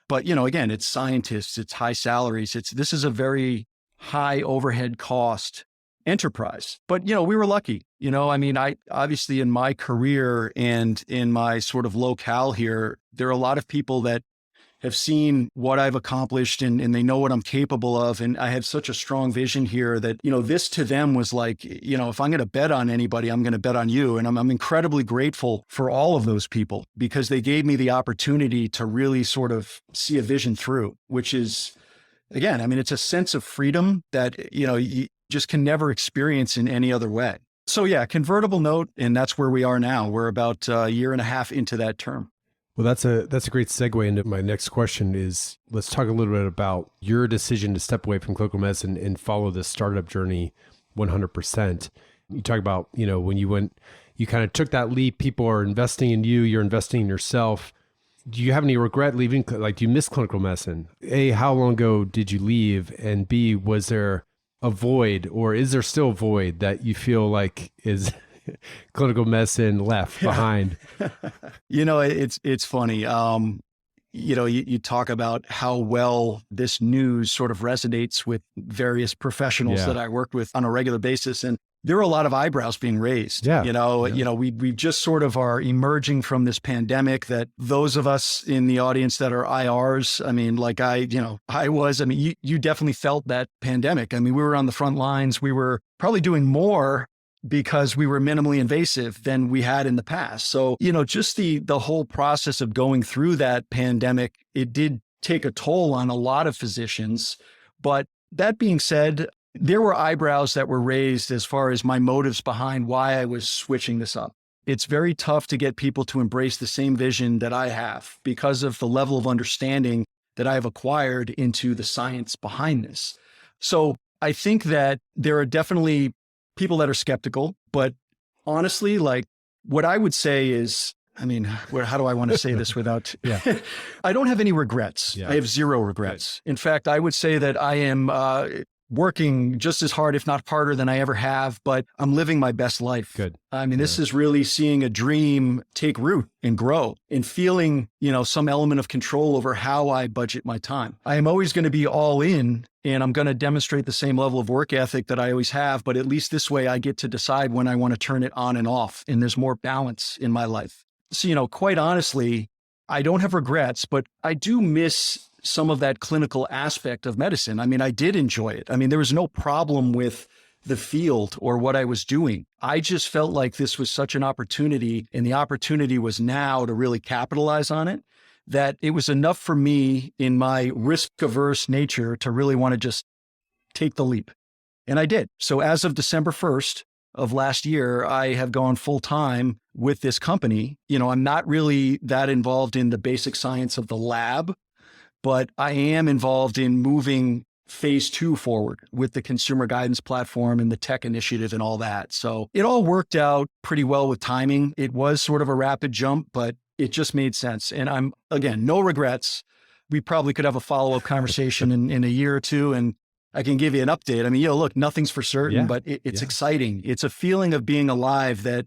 But, again, it's scientists, it's high salaries. This is a very high overhead cost enterprise. But, we were lucky. I obviously, in my career and in my sort of locale here, there are a lot of people that have seen what I've accomplished and they know what I'm capable of. And I have such a strong vision here that, this to them was like, if I'm going to bet on anybody, I'm going to bet on you. And I'm incredibly grateful for all of those people, because they gave me the opportunity to really sort of see a vision through, which is, again, it's a sense of freedom that, you just can never experience in any other way. So yeah, convertible note. And that's where we are now. We're about a year and a half into that term. Well, that's a great segue into my next question is, let's talk a little bit about your decision to step away from clinical medicine and follow the startup journey 100%. You talk about, when you kind of took that leap, people are investing in you, you're investing in yourself. Do you have any regret leaving? Like, do you miss clinical medicine? A, how long ago did you leave? And B, was there a void, or is there still a void that you feel like is clinical medicine left behind? It's funny. You talk about how well this news sort of resonates with various professionals that I work with on a regular basis. And there are a lot of eyebrows being raised. We just sort of are emerging from this pandemic that those of us in the audience that are IRs, you definitely felt that pandemic. We were on the front lines. We were probably doing more because we were minimally invasive than we had in the past. So, just the whole process of going through that pandemic, it did take a toll on a lot of physicians. But that being said, there were eyebrows that were raised as far as my motives behind why I was switching this up. It's very tough to get people to embrace the same vision that I have because of the level of understanding that I have acquired into the science behind this. So I think that there are definitely people that are skeptical, but honestly, what I would say is I mean, how do I want to say this without, Yeah. I don't have any regrets. Yeah. I have zero regrets. In fact, I would say that I am working just as hard, if not harder than I ever have, but I'm living my best life. Good. I mean, this is really seeing a dream take root and grow and feeling, some element of control over how I budget my time. I am always going to be all in, and I'm going to demonstrate the same level of work ethic that I always have. But at least this way I get to decide when I want to turn it on and off. And there's more balance in my life. So, quite honestly, I don't have regrets, but I do miss some of that clinical aspect of medicine. I mean, I did enjoy it. I mean, there was no problem with the field or what I was doing. I just felt like this was such an opportunity, and the opportunity was now to really capitalize on it, that it was enough for me in my risk-averse nature to really want to just take the leap. And I did. So as of December 1st of last year, I have gone full-time with this company. I'm not really that involved in the basic science of the lab, but I am involved in moving phase 2 forward with the consumer guidance platform and the tech initiative and all that. So it all worked out pretty well with timing. It was sort of a rapid jump, but it just made sense. And I'm, again, no regrets. We probably could have a follow-up conversation in a year or two, and I can give you an update. I mean, look, nothing's for certain, but it's exciting. It's a feeling of being alive that,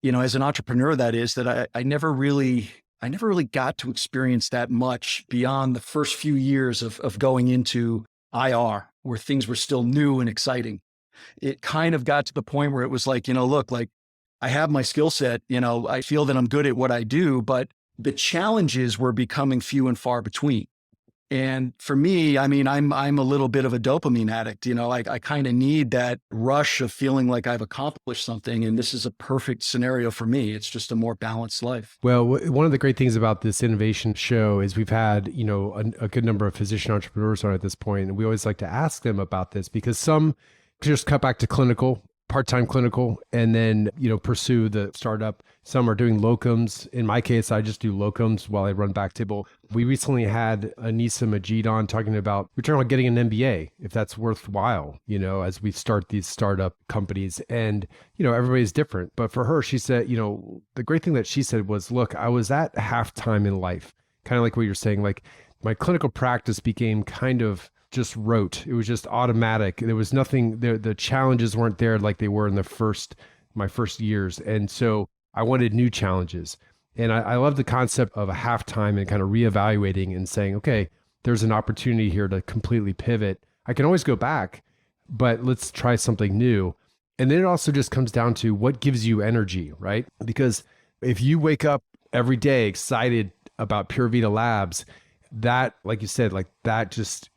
as an entrepreneur, that I never really got to experience that much beyond the first few years of going into IR, where things were still new and exciting. It kind of got to the point where it was like, look, like I have my skill set, I feel that I'm good at what I do, but the challenges were becoming few and far between. And for me, I mean, I'm a little bit of a dopamine addict. I kind of need that rush of feeling like I've accomplished something. And this is a perfect scenario for me. It's just a more balanced life. Well, one of the great things about this innovation show is we've had, a good number of physician entrepreneurs on at this point. And we always like to ask them about this because some just cut back to clinical, part-time clinical, and then, pursue the startup. Some are doing locums. In my case, I just do locums while I run Backtable. We recently had Anissa Majid on we're talking about getting an MBA, if that's worthwhile, as we start these startup companies. And, everybody's different. But for her, she said, the great thing that she said was, look, I was at halftime in life, kind of like what you're saying, like my clinical practice became kind of just rote. It was just automatic. There was nothing there. The challenges weren't there like they were in my first years. And so I wanted new challenges. And I love the concept of a halftime and kind of reevaluating and saying, okay, there's an opportunity here to completely pivot. I can always go back, but let's try something new. And then it also just comes down to what gives you energy, right? Because if you wake up every day excited about PureVita Labs, that, like you said, like that just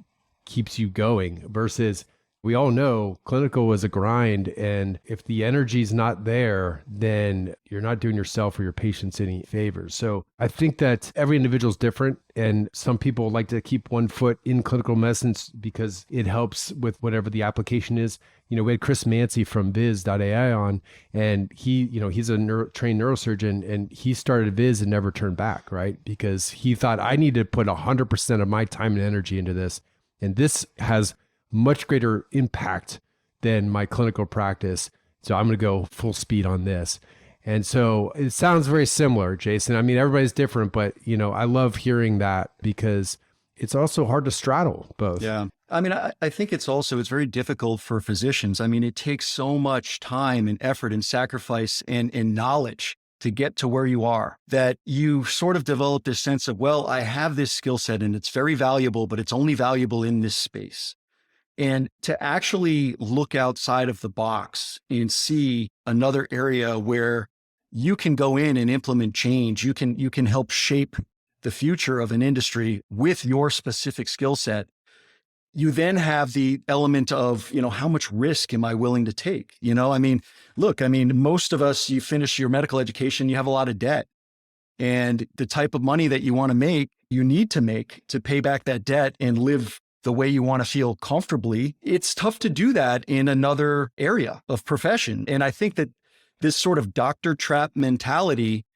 keeps you going versus we all know clinical is a grind. And if the energy's not there, then you're not doing yourself or your patients any favors. So I think that every individual is different. And some people like to keep one foot in clinical medicine because it helps with whatever the application is. We had Chris Mancy from Viz.ai on, and he's a trained neurosurgeon, and he started Viz and never turned back, right? Because he thought, I need to put 100% of my time and energy into this. And this has much greater impact than my clinical practice. So I'm going to go full speed on this. And so it sounds very similar, Jason. I mean, everybody's different, but I love hearing that because it's also hard to straddle both. Yeah. I mean, I think it's very difficult for physicians. I mean, it takes so much time and effort and sacrifice and knowledge to get to where you are that you sort of develop this sense of, well, I have this skill set and it's very valuable, but it's only valuable in this space. And to actually look outside of the box and see another area where you can go in and implement change, you can help shape the future of an industry with your specific skill set. You then have the element of, how much risk am I willing to take? I mean, look, most of us, you finish your medical education, you have a lot of debt. And the type of money that you want to make, you need to make to pay back that debt and live the way you want to feel comfortably. It's tough to do that in another area of profession. And I think that this sort of doctor trap mentality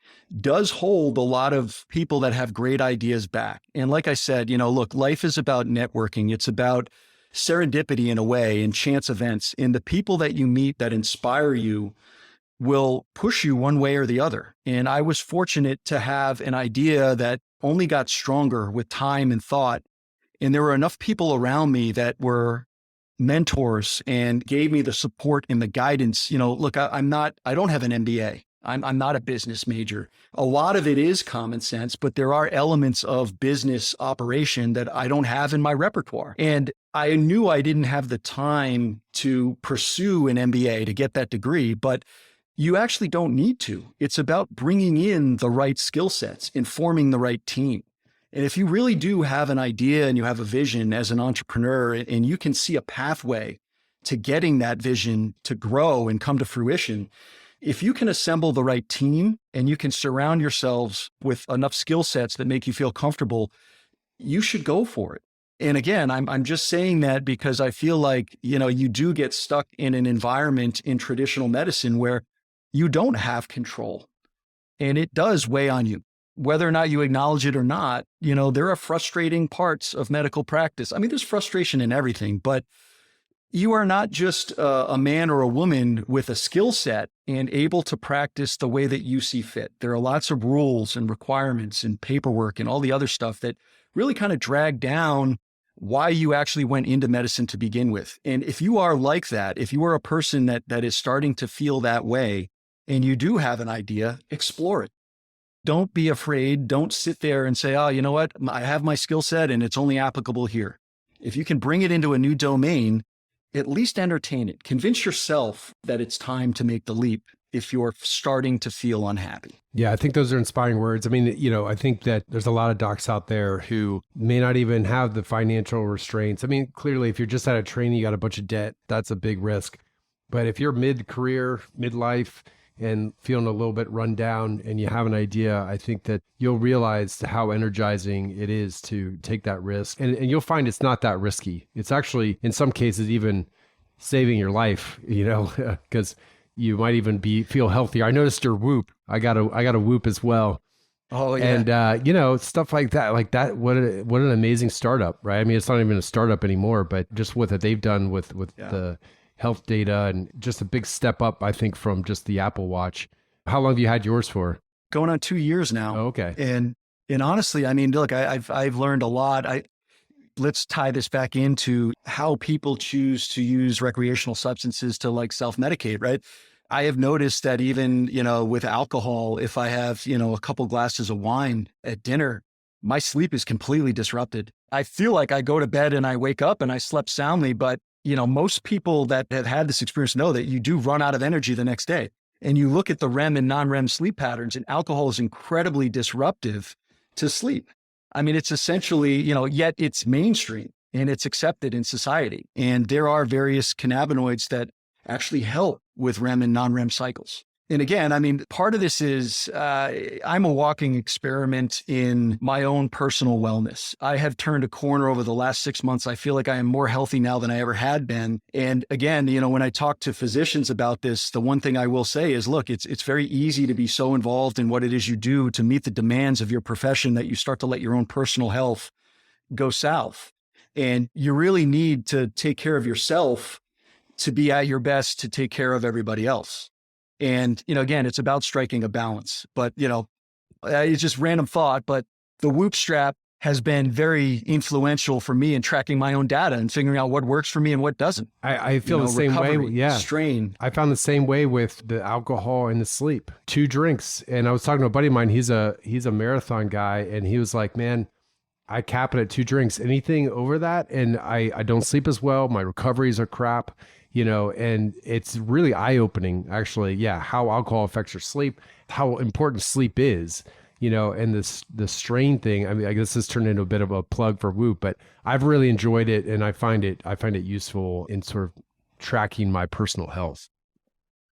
does hold a lot of people that have great ideas back. And like I said, look, life is about networking. It's about serendipity in a way and chance events. And the people that you meet that inspire you will push you one way or the other. And I was fortunate to have an idea that only got stronger with time and thought. And there were enough people around me that were mentors and gave me the support and the guidance. Look, I don't have an MBA. I'm not a business major. A lot of it is common sense, but there are elements of business operation that I don't have in my repertoire. And I knew I didn't have the time to pursue an MBA to get that degree, but you actually don't need to. It's about bringing in the right skill sets and forming the right team. And if you really do have an idea and you have a vision as an entrepreneur and you can see a pathway to getting that vision to grow and come to fruition, if you can assemble the right team and you can surround yourselves with enough skill sets that make you feel comfortable, you should go for it. And again, I'm just saying that because I feel like, you do get stuck in an environment in traditional medicine where you don't have control and it does weigh on you. Whether or not you acknowledge it or not, there are frustrating parts of medical practice. I mean, there's frustration in everything, but you are not just a man or a woman with a skill set and able to practice the way that you see fit. There are lots of rules and requirements and paperwork and all the other stuff that really kind of drag down why you actually went into medicine to begin with. And if you are like that, if you are a person that is starting to feel that way and you do have an idea, explore it. Don't be afraid. Don't sit there and say, oh, you know what? I have my skill set and it's only applicable here. If you can bring it into a new domain, at least entertain it. Convince yourself that it's time to make the leap if you're starting to feel unhappy. Yeah, I think those are inspiring words. I mean, I think that there's a lot of docs out there who may not even have the financial restraints. I mean, clearly, if you're just out of training, you got a bunch of debt, that's a big risk. But if you're mid-career, midlife, and feeling a little bit run down and you have an idea, I think that you'll realize how energizing it is to take that risk. And you'll find it's not that risky. It's actually, in some cases, even saving your life, because you might even feel healthier. I noticed your Whoop. I got a Whoop as well. Oh, yeah. And, stuff like that, what an amazing startup, right? I mean, it's not even a startup anymore, but just what that they've done with the health data and just a big step up, I think, from just the Apple Watch. How long have you had yours for? Going on 2 years now. Oh, okay. And honestly, I mean, look, I've learned a lot. Let's tie this back into how people choose to use recreational substances to self-medicate, right? I have noticed that even, with alcohol, if I have, a couple glasses of wine at dinner, my sleep is completely disrupted. I feel like I go to bed and I wake up and I slept soundly, but most people that have had this experience know that you do run out of energy the next day. And you look at the REM and non-REM sleep patterns, and alcohol is incredibly disruptive to sleep. I mean, it's essentially, yet it's mainstream and it's accepted in society. And there are various cannabinoids that actually help with REM and non-REM cycles. And again, I mean, part of this is I'm a walking experiment in my own personal wellness. I have turned a corner over the last 6 months. I feel like I am more healthy now than I ever had been. And again, when I talk to physicians about this, the one thing I will say is, look, it's very easy to be so involved in what it is you do to meet the demands of your profession that you start to let your own personal health go south. And you really need to take care of yourself to be at your best to take care of everybody else. And, again, it's about striking a balance, but, it's just random thought, but the Whoop strap has been very influential for me in tracking my own data and figuring out what works for me and what doesn't. I feel the same way. Yeah. Strain. I found the same way with the alcohol and the sleep. 2 drinks. And I was talking to a buddy of mine. He's a marathon guy. And he was like, man, I cap it at 2 drinks. Anything over that, and I don't sleep as well. My recoveries are crap. And it's really eye-opening, actually, how alcohol affects your sleep, how important sleep is, and the strain thing. I mean, I guess this turned into a bit of a plug for Whoop, but I've really enjoyed it, and I find it useful in sort of tracking my personal health.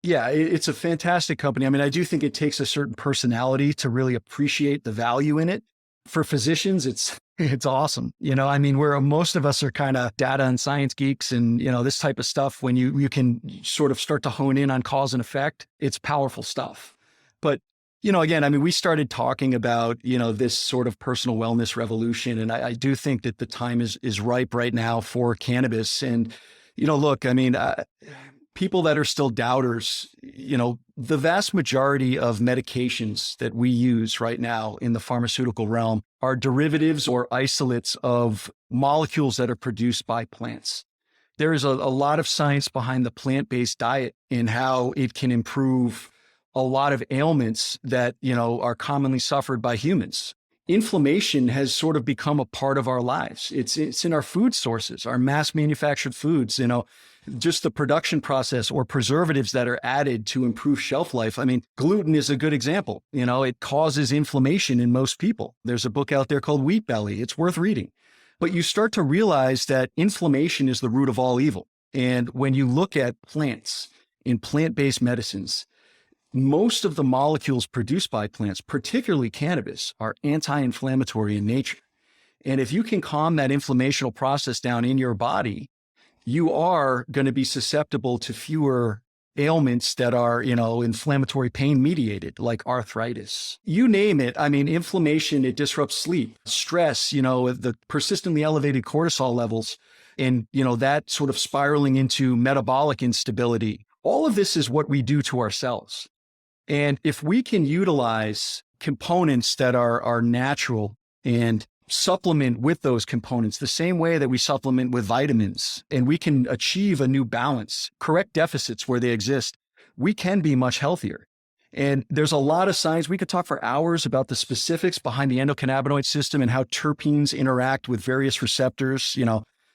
Yeah, it's a fantastic company. I mean, I do think it takes a certain personality to really appreciate the value in it. For physicians, it's awesome. I mean, where most of us are kind of data and science geeks and, this type of stuff, when you can sort of start to hone in on cause and effect, it's powerful stuff. But, again, I mean, we started talking about, this sort of personal wellness revolution. And I do think that the time is ripe right now for cannabis. And, look, I mean, people that are still doubters, the vast majority of medications that we use right now in the pharmaceutical realm are derivatives or isolates of molecules that are produced by plants. There is a lot of science behind the plant-based diet and how it can improve a lot of ailments that, are commonly suffered by humans. Inflammation has sort of become a part of our lives. It's in our food sources, our mass manufactured foods, just the production process or preservatives that are added to improve shelf life. I mean, gluten is a good example. It causes inflammation in most people. There's a book out there called Wheat Belly. It's worth reading. But you start to realize that inflammation is the root of all evil. And when you look at plants in plant-based medicines, most of the molecules produced by plants, particularly cannabis, are anti-inflammatory in nature. And if you can calm that inflammational process down in your body, you are going to be susceptible to fewer ailments that are, inflammatory pain mediated, like arthritis. You name it. I mean, inflammation, it disrupts sleep, stress, the persistently elevated cortisol levels, and, that sort of spiraling into metabolic instability. All of this is what we do to ourselves. And if we can utilize components that are natural and supplement with those components the same way that we supplement with vitamins, and we can achieve a new balance, correct deficits where they exist, we can be much healthier. And there's a lot of science. We could talk for hours about the specifics behind the endocannabinoid system and how terpenes interact with various receptors.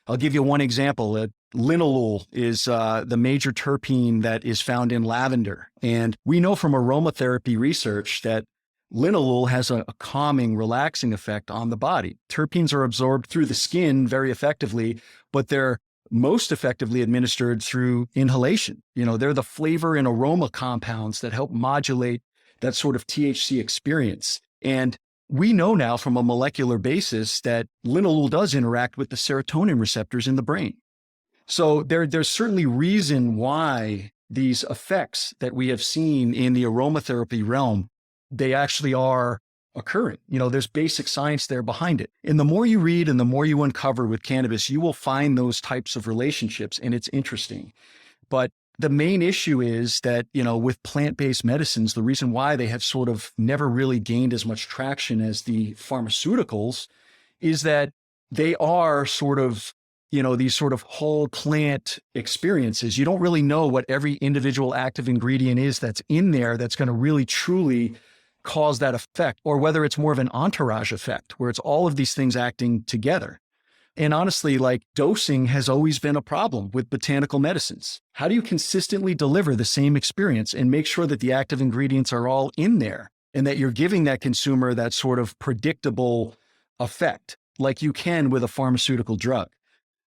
I'll give you one example. Linalool is the major terpene that is found in lavender. And we know from aromatherapy research that linalool has a calming, relaxing effect on the body. Terpenes are absorbed through the skin very effectively, but they're most effectively administered through inhalation. They're the flavor and aroma compounds that help modulate that sort of THC experience. And we know now from a molecular basis that linalool does interact with the serotonin receptors in the brain. So there's certainly reason why these effects that we have seen in the aromatherapy realm, they actually are occurring. There's basic science there behind it. And the more you read and the more you uncover with cannabis, you will find those types of relationships, and it's interesting. But the main issue is that, with plant-based medicines, the reason why they have sort of never really gained as much traction as the pharmaceuticals is that they are sort of, these sort of whole plant experiences. You don't really know what every individual active ingredient is that's in there that's going to really truly cause that effect, or whether it's more of an entourage effect where it's all of these things acting together. And honestly, dosing has always been a problem with botanical medicines. How do you consistently deliver the same experience and make sure that the active ingredients are all in there and that you're giving that consumer that sort of predictable effect like you can with a pharmaceutical drug?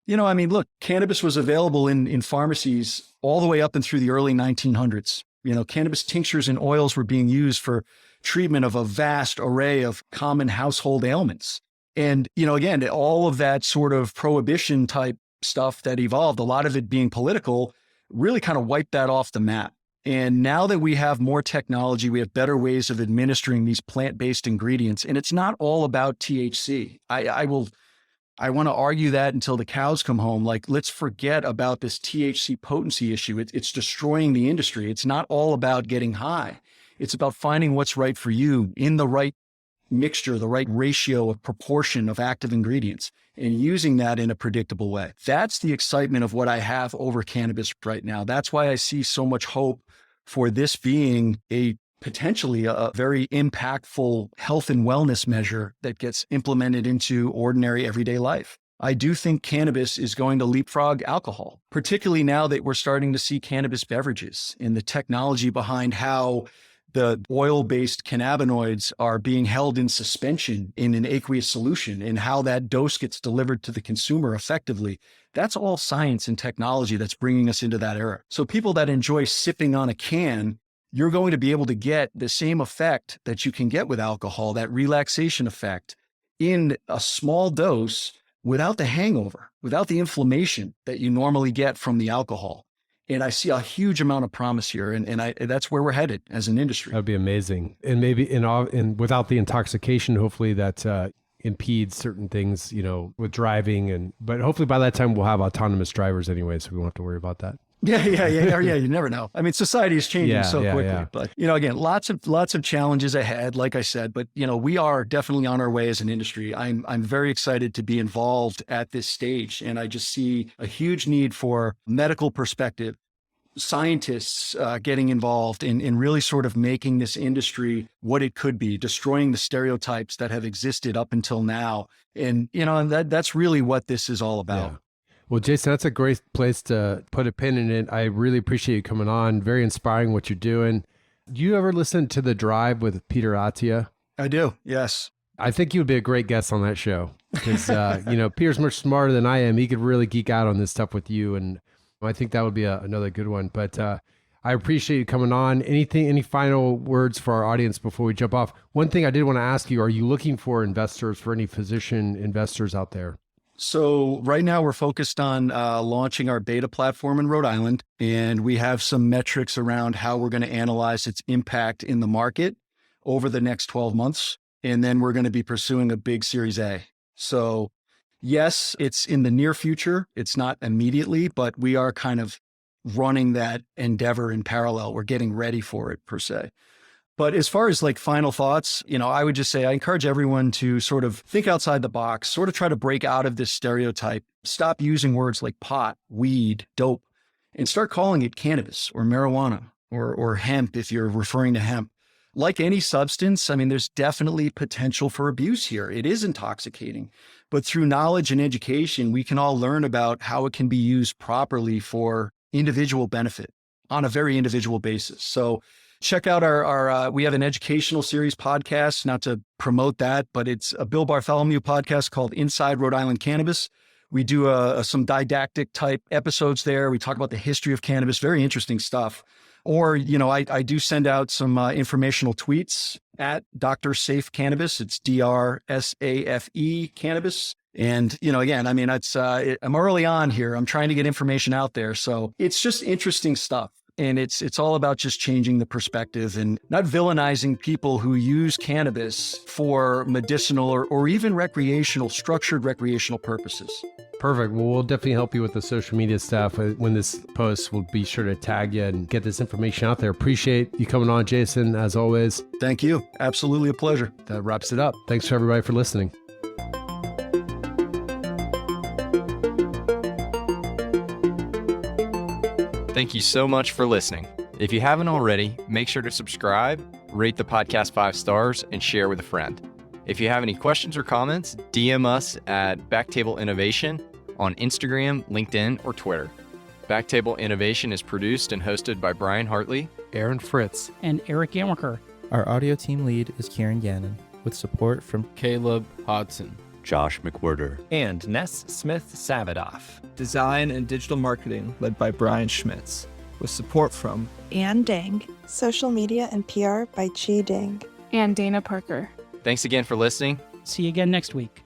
Look, cannabis was available in pharmacies all the way up and through the early 1900s. Cannabis tinctures and oils were being used for treatment of a vast array of common household ailments. And, again, all of that sort of prohibition type stuff that evolved, a lot of it being political, really kind of wiped that off the map. And now that we have more technology, we have better ways of administering these plant-based ingredients. And it's not all about THC. I want to argue that until the cows come home. Let's forget about this THC potency issue. It's destroying the industry. It's not all about getting high. It's about finding what's right for you in the right mixture, the right ratio of proportion of active ingredients, and using that in a predictable way. That's the excitement of what I have over cannabis right now. That's why I see so much hope for this being potentially a very impactful health and wellness measure that gets implemented into ordinary everyday life. I do think cannabis is going to leapfrog alcohol, particularly now that we're starting to see cannabis beverages and the technology behind how the oil-based cannabinoids are being held in suspension in an aqueous solution and how that dose gets delivered to the consumer effectively. That's all science and technology that's bringing us into that era. So people that enjoy sipping on a can, you're going to be able to get the same effect that you can get with alcohol, that relaxation effect, in a small dose without the hangover, without the inflammation that you normally get from the alcohol. And I see a huge amount of promise here, and that's where we're headed as an industry. That'd be amazing. And maybe without the intoxication, hopefully that impedes certain things, with driving. But hopefully by that time we'll have autonomous drivers anyway, so we won't have to worry about that. Yeah. You never know. I mean, society is changing so quickly, yeah. but again, lots of challenges ahead, like I said, but we are definitely on our way as an industry. I'm very excited to be involved at this stage. And I just see a huge need for medical perspective, scientists getting involved in really sort of making this industry what it could be, destroying the stereotypes that have existed up until now. And, and that's really what this is all about. Yeah. Well, Jason, that's a great place to put a pin in it. I really appreciate you coming on. Very inspiring what you're doing. Do you ever listen to The Drive with Peter Attia? I do. Yes. I think you would be a great guest on that show because, Peter's much smarter than I am. He could really geek out on this stuff with you. And I think that would be another good one. But I appreciate you coming on. Any final words for our audience before we jump off? One thing I did want to ask you, are you looking for investors, for any physician investors out there? So right now we're focused on launching our beta platform in Rhode Island, and we have some metrics around how we're going to analyze its impact in the market over the next 12 months. And then we're going to be pursuing a big Series A. So yes, it's in the near future. It's not immediately, but we are kind of running that endeavor in parallel. We're getting ready for it per se. But as far as like final thoughts, I would just say I encourage everyone to sort of think outside the box, sort of try to break out of this stereotype, stop using words like pot, weed, dope, and start calling it cannabis or marijuana or hemp if you're referring to hemp. Like any substance, I mean, there's definitely potential for abuse here. It is intoxicating, but through knowledge and education, we can all learn about how it can be used properly for individual benefit on a very individual basis. So check out our we have an educational series podcast, not to promote that, but it's a Bill Bartholomew podcast called Inside Rhode Island Cannabis. We do some didactic type episodes there. We talk about the history of cannabis, very interesting stuff. Or, I do send out some informational tweets at Dr. Safe Cannabis. It's DRSAFE Cannabis. And, again, I mean, I'm early on here. I'm trying to get information out there. So it's just interesting stuff. And it's all about just changing the perspective and not villainizing people who use cannabis for medicinal or even structured recreational purposes. Perfect. Well, we'll definitely help you with the social media stuff. When this posts, we'll be sure to tag you and get this information out there. Appreciate you coming on, Jason, as always. Thank you. Absolutely a pleasure. That wraps it up. Thanks for everybody for listening. Thank you so much for listening. If you haven't already, make sure to subscribe, rate the podcast 5 stars, and share with a friend. If you have any questions or comments, DM us at Backtable Innovation on Instagram, LinkedIn, or Twitter. Backtable Innovation is produced and hosted by Brian Hartley, Aaron Fritts, and Eric Iannuccilli. Our audio team lead is Kieran Gannon, with support from Caleb Hodson, Josh McWhirter, and Ness Smith-Savadoff. Design and digital marketing led by Brian Schmitz, with support from Ann Dang, social media and PR by Chi Dang, and Dana Parker. Thanks again for listening. See you again next week.